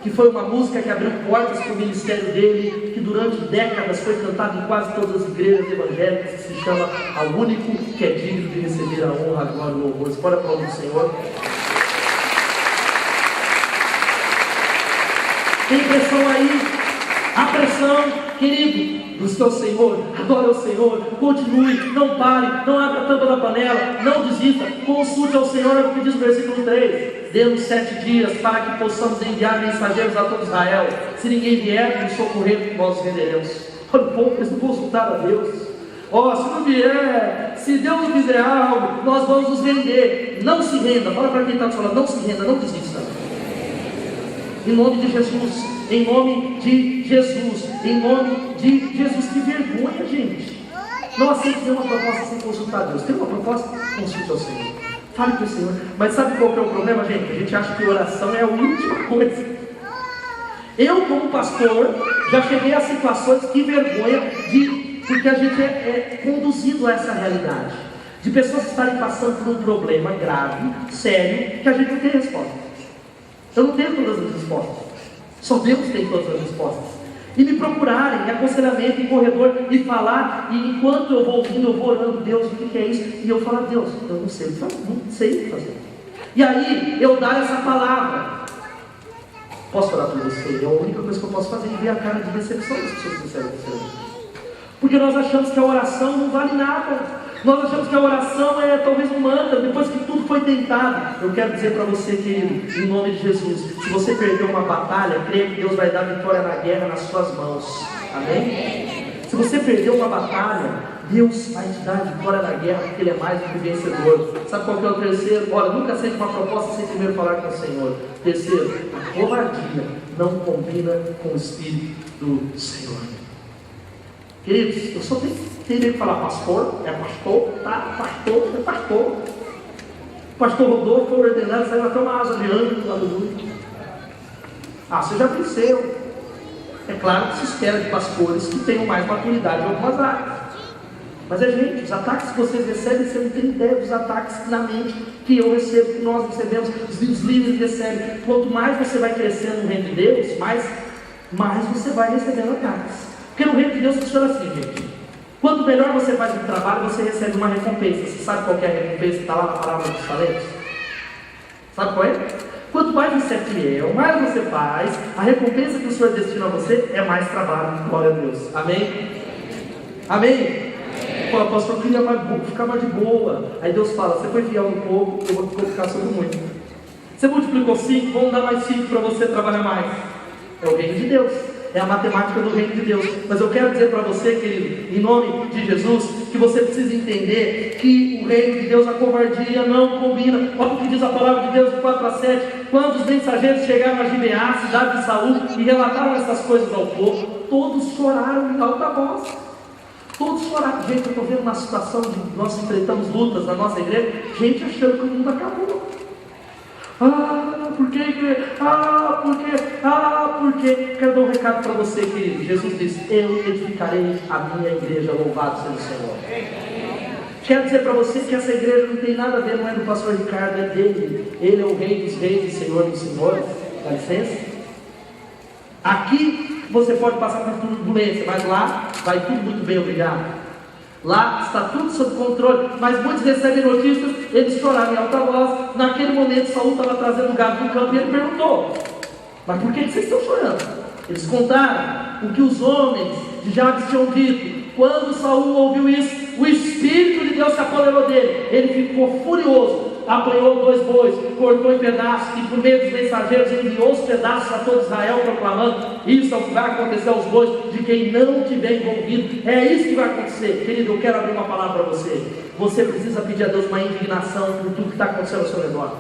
A: que foi uma música que abriu portas para o ministério dele, que durante décadas foi cantada em quase todas as igrejas evangélicas, que se chama Ao Único que é Digno de Receber a Honra, a Glória e o Louvor. Você pode aplaudir o Senhor? Tem pressão aí? A pressão, querido, busque ao Senhor, adore ao Senhor, continue, não pare, não abra a tampa da panela, não desista, consulte ao Senhor, é o que diz o versículo 3. Dê-nos 7 dias para que possamos enviar mensageiros a todo Israel. Se ninguém vier nos socorrer, nós os renderemos. Olha o povo, eles não consultaram a Deus. Se não vier, se Deus não fizer algo, nós vamos nos render. Não se renda, fala para quem está te falando, não se renda, não desista. Em nome de Jesus. Em nome de Jesus, que vergonha, gente. Não aceite nenhuma proposta sem consultar a Deus. Tem uma proposta? Consulte ao Senhor. Fale com o Senhor. Mas sabe qual que é o problema, gente? A gente acha que oração é a última coisa. Eu, como pastor, já cheguei a situações, que vergonha, porque a gente é conduzido a essa realidade. De pessoas que estarem passando por um problema grave, sério, que a gente não tem resposta. Eu não tenho todas as respostas. Só Deus tem todas as respostas. E me procurarem em aconselhamento, em corredor, e falar, e enquanto eu vou ouvindo, eu vou orando: Deus, o que é isso? E eu falo: Deus, eu não sei fazer. E aí, eu dar essa palavra. Posso orar por você? É a única coisa que eu posso fazer, é ver a cara de decepção das pessoas sinceras do Senhor. Porque nós achamos que a oração não vale nada. Nós achamos que a oração é talvez um mantra, depois que tudo foi tentado. Eu quero dizer para você, querido, em nome de Jesus, se você perdeu uma batalha, creia que Deus vai dar vitória na guerra nas suas mãos. Amém? Se você perdeu uma batalha, Deus vai te dar vitória na guerra, porque Ele é mais do que vencedor. Sabe qual que é o terceiro? Olha, nunca aceite uma proposta sem primeiro falar com o Senhor. Terceiro, a covardia não combina com o Espírito do Senhor. Queridos, eu só tenho que falar pastor, é pastor, tá? Pastor, é pastor. O pastor Rodolfo foi ordenado, saiu até uma asa de anjo, aleluia. Você já venceu. É claro que se espera de pastores que tenham mais maturidade em algumas áreas. Mas gente, os ataques que vocês recebem, você não tem ideia dos ataques na mente que eu recebo, que nós recebemos, os líderes recebem. Quanto mais você vai crescendo no reino de Deus, mais você vai recebendo ataques. Porque no reino de Deus funciona assim, gente. Quanto melhor você faz o trabalho, você recebe uma recompensa. Você sabe qual que é a recompensa que está lá na palavra dos talentos? Sabe qual é? Quanto mais você é fiel, mais você faz, a recompensa que o Senhor destina a você é mais trabalho. Glória a Deus. Amém? Amém? Fala, pastor, eu queria ficar mais de boa. Aí Deus fala, você foi fiel no pouco, eu vou ficar sobre muito. Você multiplicou 5, vamos dar mais 5 para você trabalhar mais. É o reino de Deus, é a matemática do reino de Deus. Mas eu quero dizer para você, querido, em nome de Jesus, que você precisa entender que o reino de Deus, a covardia não combina. Olha o que diz a palavra de Deus, 4-7. Quando os mensageiros chegaram a Gibeá, cidade de Saul, e relataram essas coisas ao povo, todos choraram em alta voz. Todos choraram. Gente, eu estou vendo uma situação de nós enfrentamos lutas na nossa igreja, gente achando que o mundo acabou. Por quê? Por quê? Quero dar um recado para você, querido. Jesus disse, eu edificarei a minha igreja, louvado seja o Senhor. Quero dizer para você que essa igreja não tem nada a ver, não é do pastor Ricardo, é dele. Ele é o rei dos reis e senhor dos senhores. Dá licença? Aqui você pode passar por turbulência, mas lá vai tudo muito bem, obrigado. Lá está tudo sob controle, mas muitos recebem notícias, eles choraram em alta voz. Naquele momento Saul estava trazendo o gado do campo e ele perguntou, mas por que vocês estão chorando? Eles contaram o que os homens de Jabes tinham dito. Quando Saul ouviu isso, o Espírito de Deus se apoderou dele. Ele ficou furioso, apanhou 2 bois, cortou em pedaços, e por meio dos mensageiros enviou os pedaços a todo Israel, proclamando, isso vai acontecer aos bois de quem não tiver envolvido. É isso que vai acontecer. Querido, eu quero abrir uma palavra para você. Você precisa pedir a Deus uma indignação por tudo que está acontecendo ao seu redor.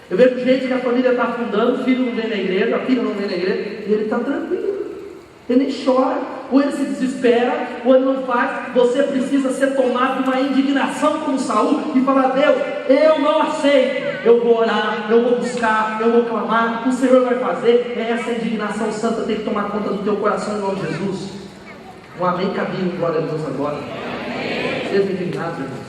A: Eu vejo gente que a família está afundando, o filho não vem na igreja, a filha não vem na igreja, e ele está tranquilo, ele nem chora, ou ele se desespera, ou ele não faz. Você precisa ser tomado de uma indignação como Saul e falar, Deus, eu não aceito, eu vou orar, eu vou buscar, eu vou clamar, o Senhor vai fazer. Essa indignação santa tem que tomar conta do teu coração em nome de Jesus. Um amém cabinho, glória a Deus agora. Seja indignado, irmãos.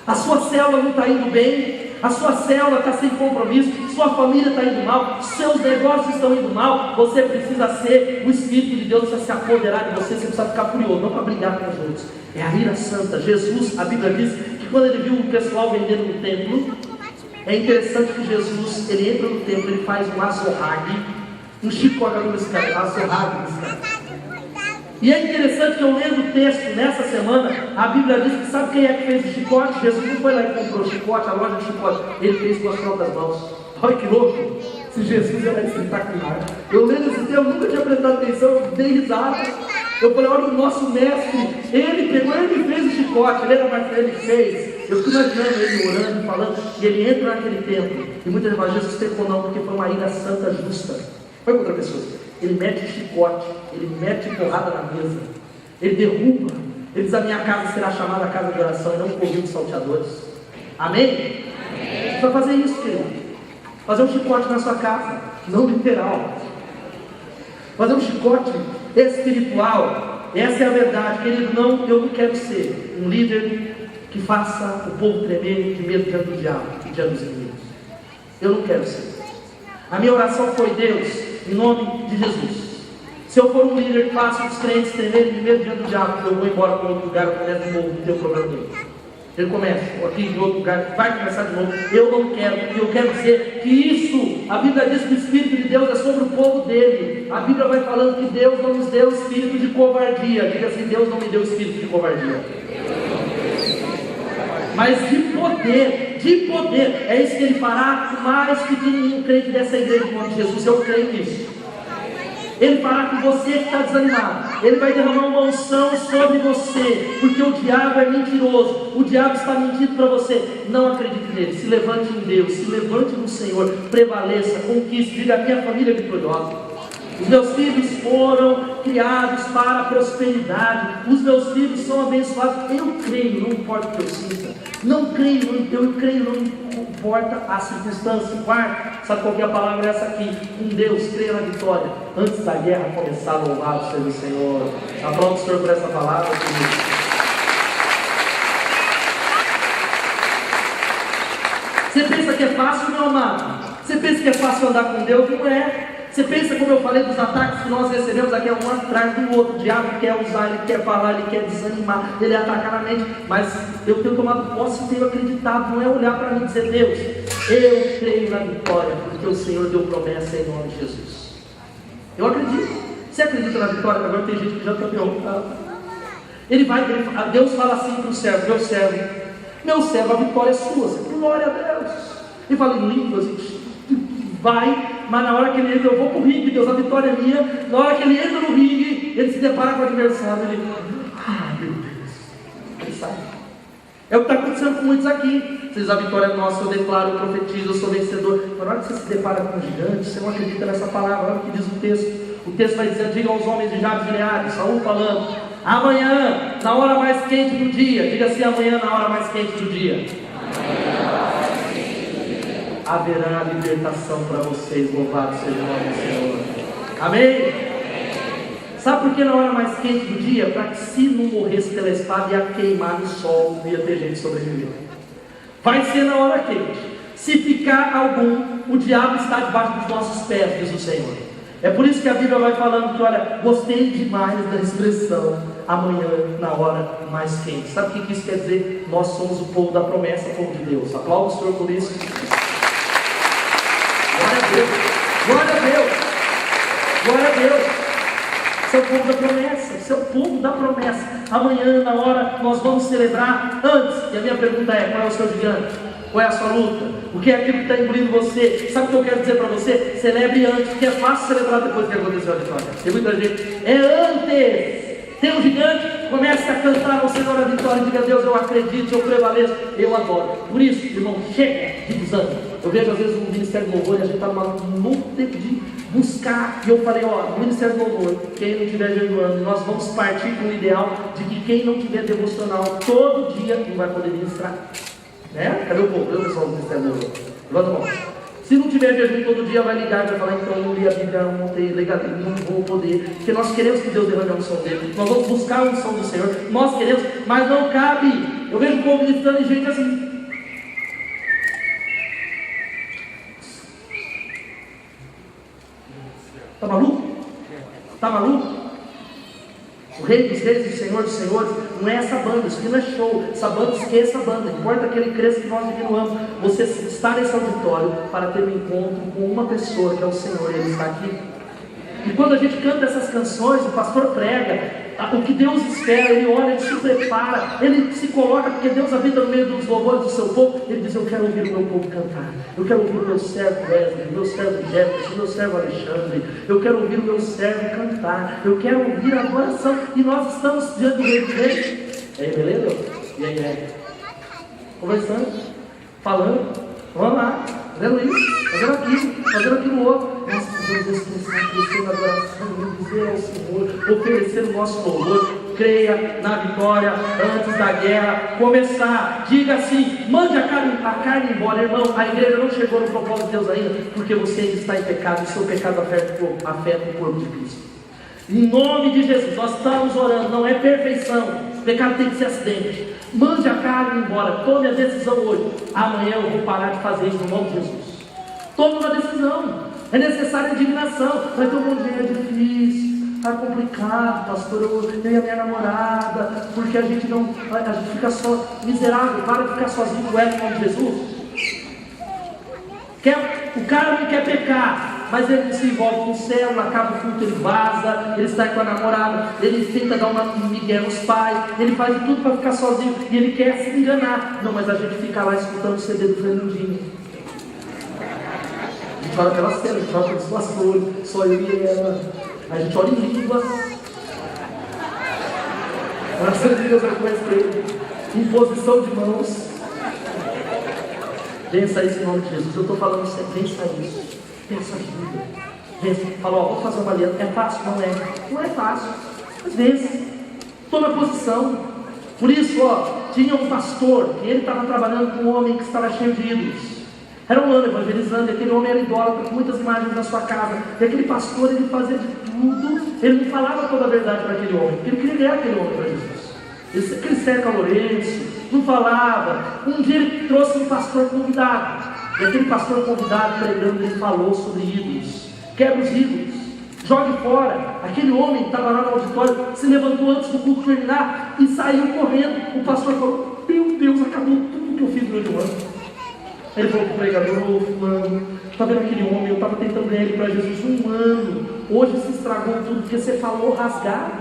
A: A sua célula não está indo bem, a sua célula está sem compromisso, sua família está indo mal, seus negócios estão indo mal. Você precisa ser, o Espírito de Deus precisa se apoderar de você. Você precisa ficar furioso, não para brigar com os outros. É a ira santa. Jesus, a Bíblia diz que quando ele viu o pessoal vendendo no templo, é interessante que Jesus, ele entra no templo, ele faz um azorrague, um chicote nesse cara, azorrague nesse cara. E é interessante que eu lendo o texto nessa semana, a Bíblia diz que sabe quem é que fez o chicote? Jesus não foi lá e comprou o chicote, a loja de chicote, ele fez com as próprias mãos. Olha que louco! Se Jesus era espetacular. Eu lendo esse texto, eu nunca tinha prestado atenção, eu dei risada. Eu falei, olha o nosso mestre, ele pegou, ele fez o chicote, ele era mais ele fez. Eu fico imaginando ele orando, falando, e ele entra naquele templo. E muitas vezes Jesus pecou não, porque foi uma ira santa justa. Foi contra pessoas. Ele mete chicote, ele mete porrada na mesa, ele derruba, ele diz, a minha casa será chamada casa de oração e não covil de salteadores. Amém? Você vai fazer isso, querido. Fazer um chicote na sua casa, não literal. Fazer um chicote espiritual. Essa é a verdade, querido. Não, eu não quero ser um líder que faça o povo tremer de medo diante do diabo e diante dos inimigos. Eu não quero ser. A minha oração foi, Deus, em nome de Jesus, se eu for um líder que faça os crentes tremerem de medo diante do diabo, eu vou embora para outro lugar, eu começo de novo, não tem o problema dele. Ele começa, aqui em outro lugar, vai começar de novo. Eu não quero, eu quero dizer que isso, a Bíblia diz que o Espírito de Deus é sobre o povo dele. A Bíblia vai falando que Deus não nos deu espírito de covardia. Diga assim, Deus não me deu espírito de covardia, mas de poder, é isso que ele fará com mais pequenininho crente dessa igreja em nome de Jesus. Eu creio nisso. Ele fará com você que está desanimado, ele vai derramar uma unção sobre você, porque o diabo é mentiroso, o diabo está mentindo para você. Não acredite nele, se levante em Deus, se levante no Senhor, prevaleça, conquiste, diga, a minha família é vitoriosa. Os meus filhos foram criados para a prosperidade. Os meus filhos são abençoados. Eu creio, não importa o que eu sinta. Não creio, eu creio, não importa a circunstância. Quarto, Sabe qual que é a palavra? Essa aqui: com Deus, creia na vitória. Antes da guerra começar, louvado seja o Senhor. Aplauda o Senhor por essa palavra, querido. Você pensa que é fácil, meu amado? Você pensa que é fácil andar com Deus? Não é. Você pensa, como eu falei, dos ataques que nós recebemos aqui, um atrás do outro. O diabo quer usar, ele quer falar, ele quer desanimar, ele atacar na mente. Mas eu tenho tomado posse e tenho acreditado. Não é olhar para mim e dizer: Deus, eu creio na vitória, porque o Senhor deu promessa em nome de Jesus. Eu acredito. Você acredita na vitória? Agora tem gente que já está perguntando. Deus fala assim para o servo: meu servo, a vitória é sua. Glória a Deus. Ele fala em línguas, vai, mas na hora que ele entra, eu vou para o ringue, Deus, a vitória é minha. Na hora que ele entra no ringue, ele se depara com o adversário, ele, meu Deus, ele sai. É o que está acontecendo com muitos aqui. Vocês, a vitória é nossa, eu declaro, eu profetizo, eu sou vencedor. Mas na hora que você se depara com um gigante, você não acredita nessa palavra. Olha o que diz o texto. O texto vai dizer: diga aos homens de Jabes e Gileade, Saul falando: amanhã, na hora mais quente do dia. Diga assim: amanhã, na hora mais quente do dia, haverá libertação para vocês. Louvado seja o nome do Senhor. Amém? Sabe por que na hora mais quente do dia? Para que, se não morresse pela espada, ia queimar no sol, não ia ter gente sobrevivendo. Vai ser na hora quente. Se ficar algum, o diabo está debaixo dos nossos pés, diz o Senhor. É por isso que a Bíblia vai falando que, olha, gostei demais da expressão amanhã na hora mais quente. Sabe o que isso quer dizer? Nós somos o povo da promessa, o povo de Deus. Aplauda o Senhor por isso. Glória a Deus, glória a Deus, glória a Deus. Seu povo da promessa, seu povo da promessa. Amanhã na hora nós vamos celebrar antes. E a minha pergunta é: qual é o seu gigante? Qual é a sua luta? O que é aquilo que está engolindo você? Sabe o que eu quero dizer para você? Celebre antes, porque é fácil celebrar depois que aconteceu a vitória. Tem muita gente, é antes. Tem um gigante, comece a cantar ao Senhor a vitória. Diga: Deus, eu acredito, eu prevaleço, eu adoro. Por isso, irmão, chega de desânimo. Eu vejo às vezes no Ministério do Louvor, e a gente está numa luta de buscar. E eu falei: ó, no Ministério do Louvor, quem não estiver jejuando, nós vamos partir com o ideal de que quem não tiver devocional todo dia não vai poder ministrar. Né? Cadê o povo? Eu, pessoal do Ministério do Louvor, levanta a mão. Se não tiver jejum todo dia, vai ligar e vai falar: então eu não li a Bíblia ontem, não vou poder. Porque nós queremos que Deus derrame a unção dele. Nós vamos buscar a unção do Senhor. Nós queremos, mas não cabe. Eu vejo o povo ministrando e gente assim. Está maluco? Está maluco? O Rei dos Reis e o Senhor dos Senhores não é essa banda, isso aqui não é show. Essa banda, esqueça a banda, importa que ele cresça, que nós diminuamos. Você está nesse auditório para ter um encontro com uma pessoa que é o Senhor, e Ele está aqui. E quando a gente canta essas canções, o pastor prega o que Deus espera, ele olha, ele se prepara, ele se coloca, porque Deus habita no meio dos louvores do seu povo. Ele diz: eu quero ouvir o meu povo cantar, eu quero ouvir o meu servo Wesley, o meu servo Jefferson, o meu servo Alexandre, eu quero ouvir o meu servo cantar, eu quero ouvir a adoração. E nós estamos diante do Rei dos Reis. E aí, beleza? E aí, conversando, falando, vamos lá, fazendo isso, fazendo aquilo outro. Nós precisamos expressar, crescer na adoração, dizer ao Senhor, oferecer o nosso louvor. Creia na vitória antes da guerra começar. Diga assim: mande a carne embora. Irmão, a igreja não chegou no propósito de Deus ainda, porque você ainda está em pecado. O seu pecado afeta o corpo de Cristo. Em nome de Jesus, nós estamos orando. Não é perfeição, o pecado tem que ser acidente. Mande a carne embora. Tome a decisão hoje: amanhã eu vou parar de fazer isso no nome de Jesus. Tome uma decisão. É necessária indignação. Vai ter um dia difícil, tá complicado, pastor, eu e a minha namorada, porque a gente fica só miserável. Para de ficar sozinho com ela em nome de Jesus. O cara não quer pecar, mas ele se envolve com o célula, acaba o culto, ele vaza, ele sai com a namorada, ele tenta dar uma migué nos pais, ele faz de tudo para ficar sozinho, e ele quer se enganar. Não, mas a gente fica lá escutando o CD do Fernandinho. A gente ora pela cena, a gente ora pelos pastores, só eu e ela. A gente ora em línguas. Graças a Deus eu conheço imposição de mãos. Vença isso em nome de Jesus. Eu estou falando sempre: vença isso. Vença a vida. Vença. Fala: ó, vou fazer uma aliança. É fácil? Não é. Não é fácil. Mas vença. Toma posição. Por isso, ó, tinha um pastor, e ele estava trabalhando com um homem que estava cheio de ídolos. Era um ano evangelizando, e aquele homem era idólatra, com muitas imagens na sua casa. E aquele pastor, ele fazia de tudo. Ele não falava toda a verdade para aquele homem, porque ele queria ganhar aquele homem para Jesus. Aquele Sérgio Lourenço não falava. Um dia ele trouxe um pastor convidado. E aquele pastor convidado, pregando, ele falou sobre ídolos. Quebra os ídolos, jogue fora. Aquele homem estava lá no auditório, se levantou antes do culto terminar e saiu correndo. O pastor falou: meu Deus, acabou tudo que eu fiz durante o ano. Ele falou para o pregador: ô fulano, está vendo aquele homem? Eu estava tentando ganhar ele para Jesus 1 ano. Hoje se estragou tudo porque você falou rasgado.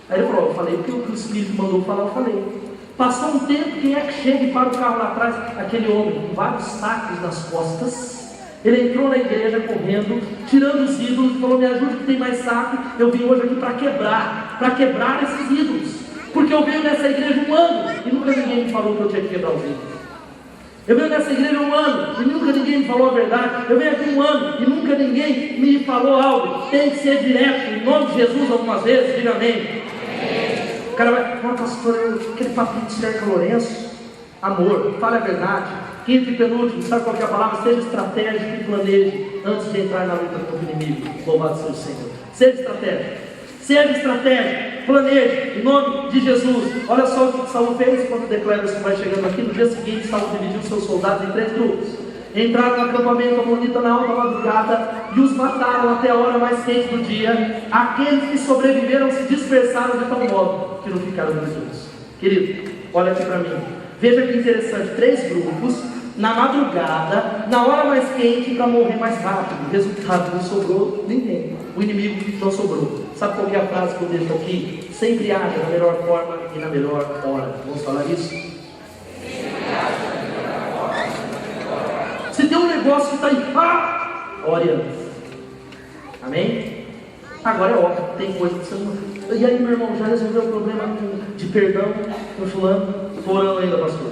A: Aí ele falou: eu falei porque o Espírito mandou falar, eu falei. Passou um tempo, quem é que chega e para o carro lá atrás? Aquele homem com vários sacos nas costas. Ele entrou na igreja correndo, tirando os ídolos, e falou: me ajude que tem mais saco. Eu vim hoje aqui para quebrar esses ídolos, porque eu venho nessa igreja 1 ano e nunca ninguém me falou que eu tinha que quebrar os ídolos. Eu venho nessa igreja 1 ano e nunca ninguém me falou a verdade. Eu venho aqui 1 ano e nunca ninguém me falou algo. Tem que ser direto, em nome de Jesus, algumas vezes. Diga amém. O cara vai: mas pastor, aquele papinho de Sérgio Lourenço. Amor, fale a verdade. Quinto e penúltimo, sabe qual que é a palavra? Seja estratégico e planeje antes de entrar na luta contra o inimigo. Louvado seja o Senhor. Seja estratégico, planeje, em nome de Jesus. Olha só o que Saul fez quando Declébio vai chegando aqui. No dia seguinte, Saul dividiu seus soldados em 3 grupos. Entraram no acampamento amonita na alta madrugada e os mataram até a hora mais quente do dia. Aqueles que sobreviveram se dispersaram de tal modo que não ficaram vivos. Querido, olha aqui para mim. Veja que interessante, 3 grupos, na madrugada, na hora mais quente, para morrer mais rápido. Resultado, não sobrou ninguém. O inimigo não sobrou. Sabe qual é a frase que eu deixo aqui? Sempre haja na melhor forma e na melhor hora. Vamos falar isso? Se tem um negócio que está aí, ore antes. Amém? Agora é óbvio, tem coisa que você não... E aí, meu irmão, já resolveu o problema de perdão com fulano? Estou orando ainda, pastor.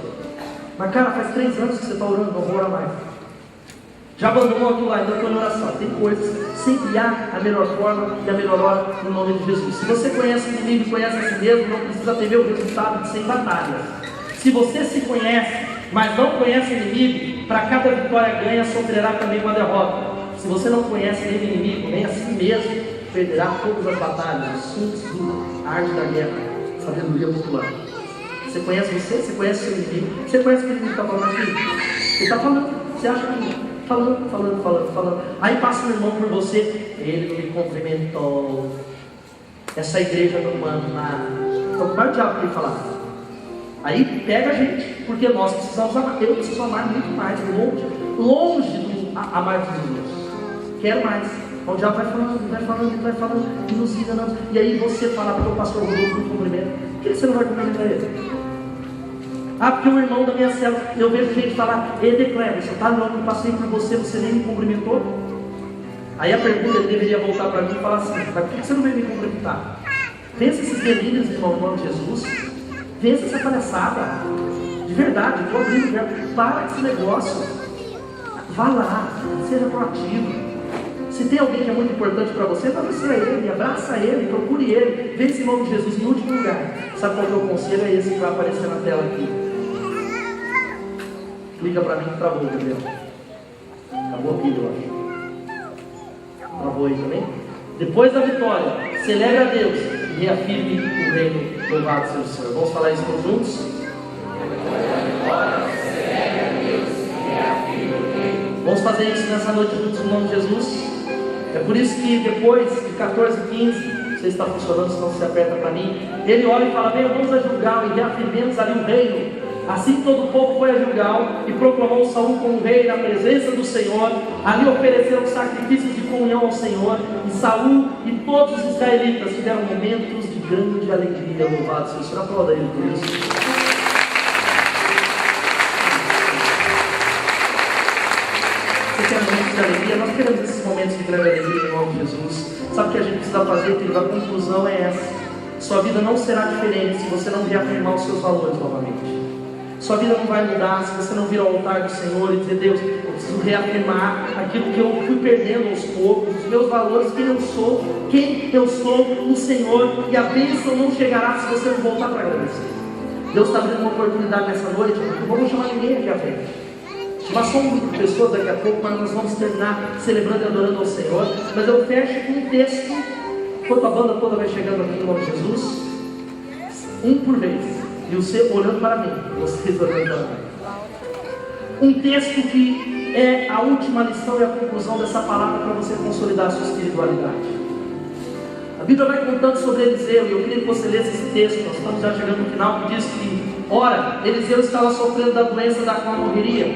A: Mas cara, faz 3 anos que você está orando, não vou orar mais. Já abandonou aquilo lá, ainda estou em oração. Tem coisas, sempre há a melhor forma e a melhor hora no nome de Jesus. Se você conhece o inimigo e conhece a si mesmo, não precisa temer o resultado de 100 batalhas. Se você se conhece, mas não conhece o inimigo, para cada vitória ganha, sofrerá também uma derrota. Se você não conhece nem o inimigo, nem a si mesmo, perderá todas as batalhas, assuntos do arte da guerra, sabedoria popular. Você conhece você conhece o seu inimigo, você conhece o que ele está falando aqui? Ele está falando, você acha que falando. Aí passa um irmão por você, ele não me cumprimentou, essa igreja não manda nada. Então como é o diabo que ele falar? Aí pega a gente, porque nós precisamos amar. Eu preciso amar muito mais, longe do amar Jesus. Quero mais. Então o diabo vai falando, e nos enganando. E aí você fala: porque o pastor Rodolfo me cumprimenta. Por que você não vai cumprimentar ele? Ah, porque o irmão da minha célula, eu vejo gente falar: ei, Declébio, você está não, eu passei por você, você nem me cumprimentou? Aí a pergunta, ele deveria voltar para mim e falar assim: mas por que você não veio me cumprimentar? Vença esses delírios, irmão, no nome de Jesus. Vença essa palhaçada. De verdade, estou abrindo o verbo. Para com esse negócio. Vá lá, seja proativo. Se tem alguém que é muito importante para você, vá você a ele, abraça ele, procure ele, vence em nome de Jesus. Em último lugar, sabe qual que é o conselho? É esse que vai aparecer na tela aqui. Clica para mim que travou, Gabriel. Acabou aqui, eu acho. Travou aí também? Depois da vitória, celebre a Deus e reafirme o reino. Louvado seja o Senhor. Vamos falar isso juntos? Depois da vitória, celebre a Deus e reafirme o reino. Vamos fazer isso nessa noite juntos em nome de Jesus? É por isso que depois de 14 e 15, não sei se está funcionando, se não se aperta para mim, ele olha e fala: bem, vamos a Gilgal e reafirmemos ali o reino. Assim todo o povo foi a Gilgal e proclamou Saul como rei na presença do Senhor. Ali ofereceram sacrifícios de comunhão ao Senhor, e Saul e todos os israelitas tiveram momentos de grande alegria. Louvado seja o Senhor. Aplauda ele por isso. De alegria, nós queremos esses momentos de grande alegria em nome de Jesus. Sabe o que a gente precisa fazer, querido? A conclusão é essa: sua vida não será diferente se você não reafirmar os seus valores novamente. Sua vida não vai mudar se você não vir ao altar do Senhor e dizer: Deus, eu preciso reafirmar aquilo que eu fui perdendo aos poucos, os meus valores, quem eu sou no Senhor, e a bênção não chegará se você não voltar para agradecer. Deus está dando uma oportunidade nessa noite, não vamos chamar ninguém aqui à frente. Mas só um grupo de pessoas daqui a pouco, mas nós vamos terminar celebrando e adorando ao Senhor. Mas eu fecho com um texto, enquanto a banda toda vai chegando aqui no nome de Jesus, um por vez, e você olhando para mim, vocês olhando para mim. Um texto que é a última lição e a conclusão dessa palavra para você consolidar a sua espiritualidade. A Bíblia vai contando sobre Eliseu, e eu queria que você lesse esse texto, nós estamos já chegando no final, que diz que, ora, Eliseu estava sofrendo da doença da qual morreria.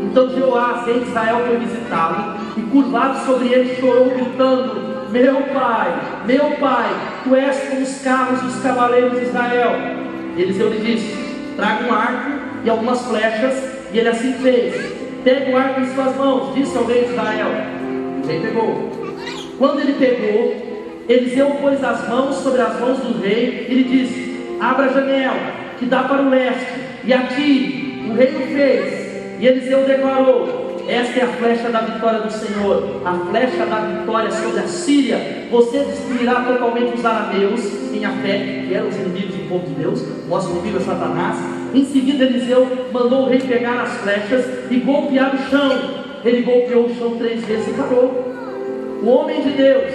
A: Então Jeoás, rei de Israel, foi visitá-lo, e curvado sobre ele chorou, gritando: meu pai, tu és como os carros e os cavaleiros de Israel. Eliseu lhe disse: traga um arco e algumas flechas. E ele assim fez. Pega o arco em suas mãos, disse ao rei de Israel. O rei pegou. Quando ele pegou, Eliseu pôs as mãos sobre as mãos do rei e lhe disse: abra a janela que dá para o leste e atire. O rei o fez. E Eliseu declarou: esta é a flecha da vitória do Senhor, a flecha da vitória sobre a Síria. Você destruirá totalmente os arameus em Afé, que eram os inimigos do povo de Deus. Nosso inimigo é Satanás. Em seguida Eliseu mandou o rei pegar as flechas e golpear o chão. Ele golpeou o chão 3 vezes e parou. O homem de Deus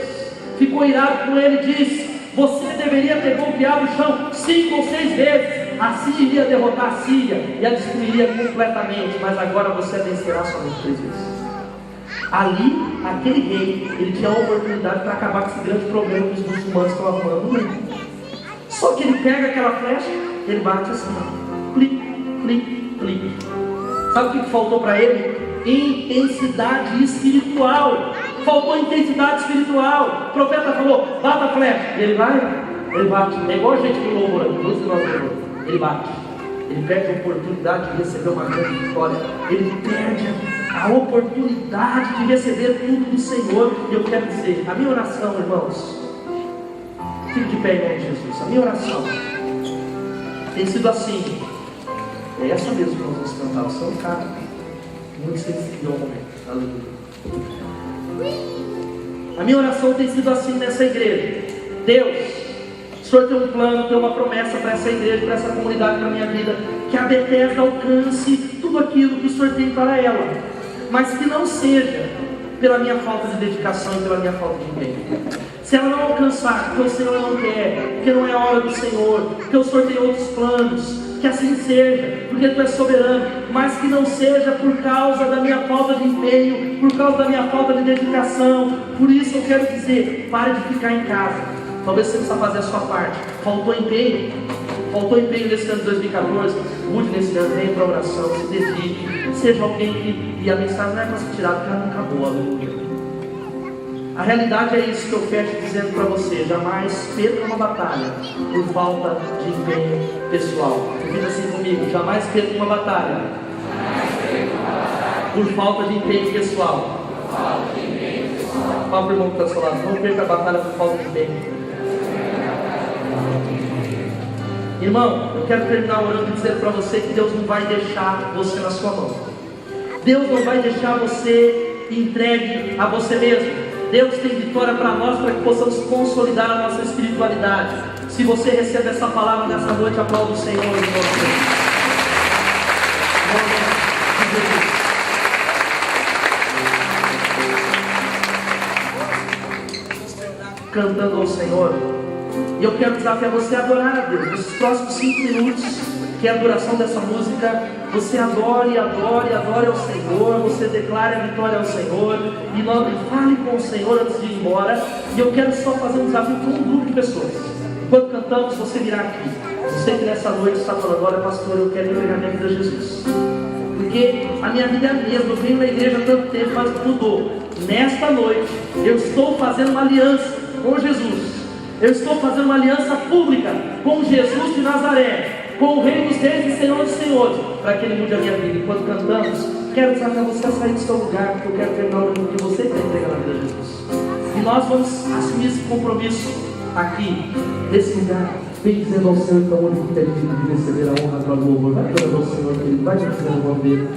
A: ficou irado com ele e disse: você deveria ter golpeado o chão 5 ou 6 vezes. Assim iria derrotar a Síria e a destruiria completamente. Mas agora você vencerá somente 3 vezes. Ali, aquele rei, ele tinha a oportunidade para acabar com esse grande problema que os muçulmanos estão arrumando no mundo. Só que ele pega aquela flecha, ele bate assim, clique, clique, clique. Sabe o que faltou para ele? Intensidade espiritual. Faltou intensidade espiritual. O profeta falou: bata a flecha. E ele vai, ele bate. É igual a gente que louvor aqui, ele bate. Ele perde a oportunidade de receber uma grande vitória. Ele perde a oportunidade de receber tudo do Senhor. E eu quero dizer, a minha oração, irmãos, fique de pé em nome de Jesus. A minha oração tem sido assim. É essa mesmo que nós vamos cantar. Você é um cara muito sensível ao momento. Aleluia. A minha oração tem sido assim nessa igreja. Deus, o Senhor tem um plano, tem uma promessa para essa igreja, para essa comunidade, para a minha vida. Que a Bethesda alcance tudo aquilo que o Senhor tem para ela. Mas que não seja pela minha falta de dedicação e pela minha falta de empenho. Se ela não alcançar, porque o Senhor não quer, porque não é a hora do Senhor, porque o Senhor tem outros planos, que assim seja, porque Tu és soberano, mas que não seja por causa da minha falta de empenho, por causa da minha falta de dedicação. Por isso eu quero dizer, pare de ficar em casa. Talvez você precisa fazer a sua parte. Faltou empenho nesse ano de 2014, mude nesse ano, venha para a oração, se dedique, seja alguém que, e a mensagem não é para se tirar, porque ela não acabou, aleluia. A realidade é isso que eu fecho dizendo para você: jamais perca uma batalha por falta de empenho pessoal. Repita assim comigo: jamais perca uma batalha por falta de empenho pessoal. Fala para o irmão que está ao seu lado: não perca a batalha por falta de empenho. Irmão, eu quero terminar orando e dizendo para você que Deus não vai deixar você na sua mão. Deus não vai deixar você entregue a você mesmo. Deus tem vitória para nós, para que possamos consolidar a nossa espiritualidade. Se você recebe essa palavra nessa noite, aplauda o Senhor em você. Cantando ao Senhor. E eu quero desafiar você a adorar a Deus. Nesses próximos 5 minutos, que é a duração dessa música, você adore ao Senhor, você declare a vitória ao Senhor, e fale com o Senhor antes de ir embora. E eu quero só fazer um desafio com um grupo de pessoas. Enquanto cantamos, você virá aqui. Você que nessa noite está falando: olha pastor, eu quero entregar minha vida a Jesus, porque a minha vida é a mesma, eu venho na igreja há tanto tempo, mas mudou. Nesta noite, eu estou fazendo uma aliança com Jesus. Eu estou fazendo uma aliança pública com Jesus de Nazaré, com o Rei dos Reis e Senhor dos Senhores, para que Ele mude a minha vida. Enquanto cantamos, quero desafiar você a sair do seu lugar, porque eu quero terminar o que você tem que entregar na vida de Jesus. E nós vamos assumir esse compromisso aqui, nesse lugar, bem dizendo ao Senhor, então, o único que é digno de receber a honra, a glória e o louvor. Vai adorando ao Senhor, querido, vai dizendo o nome dele.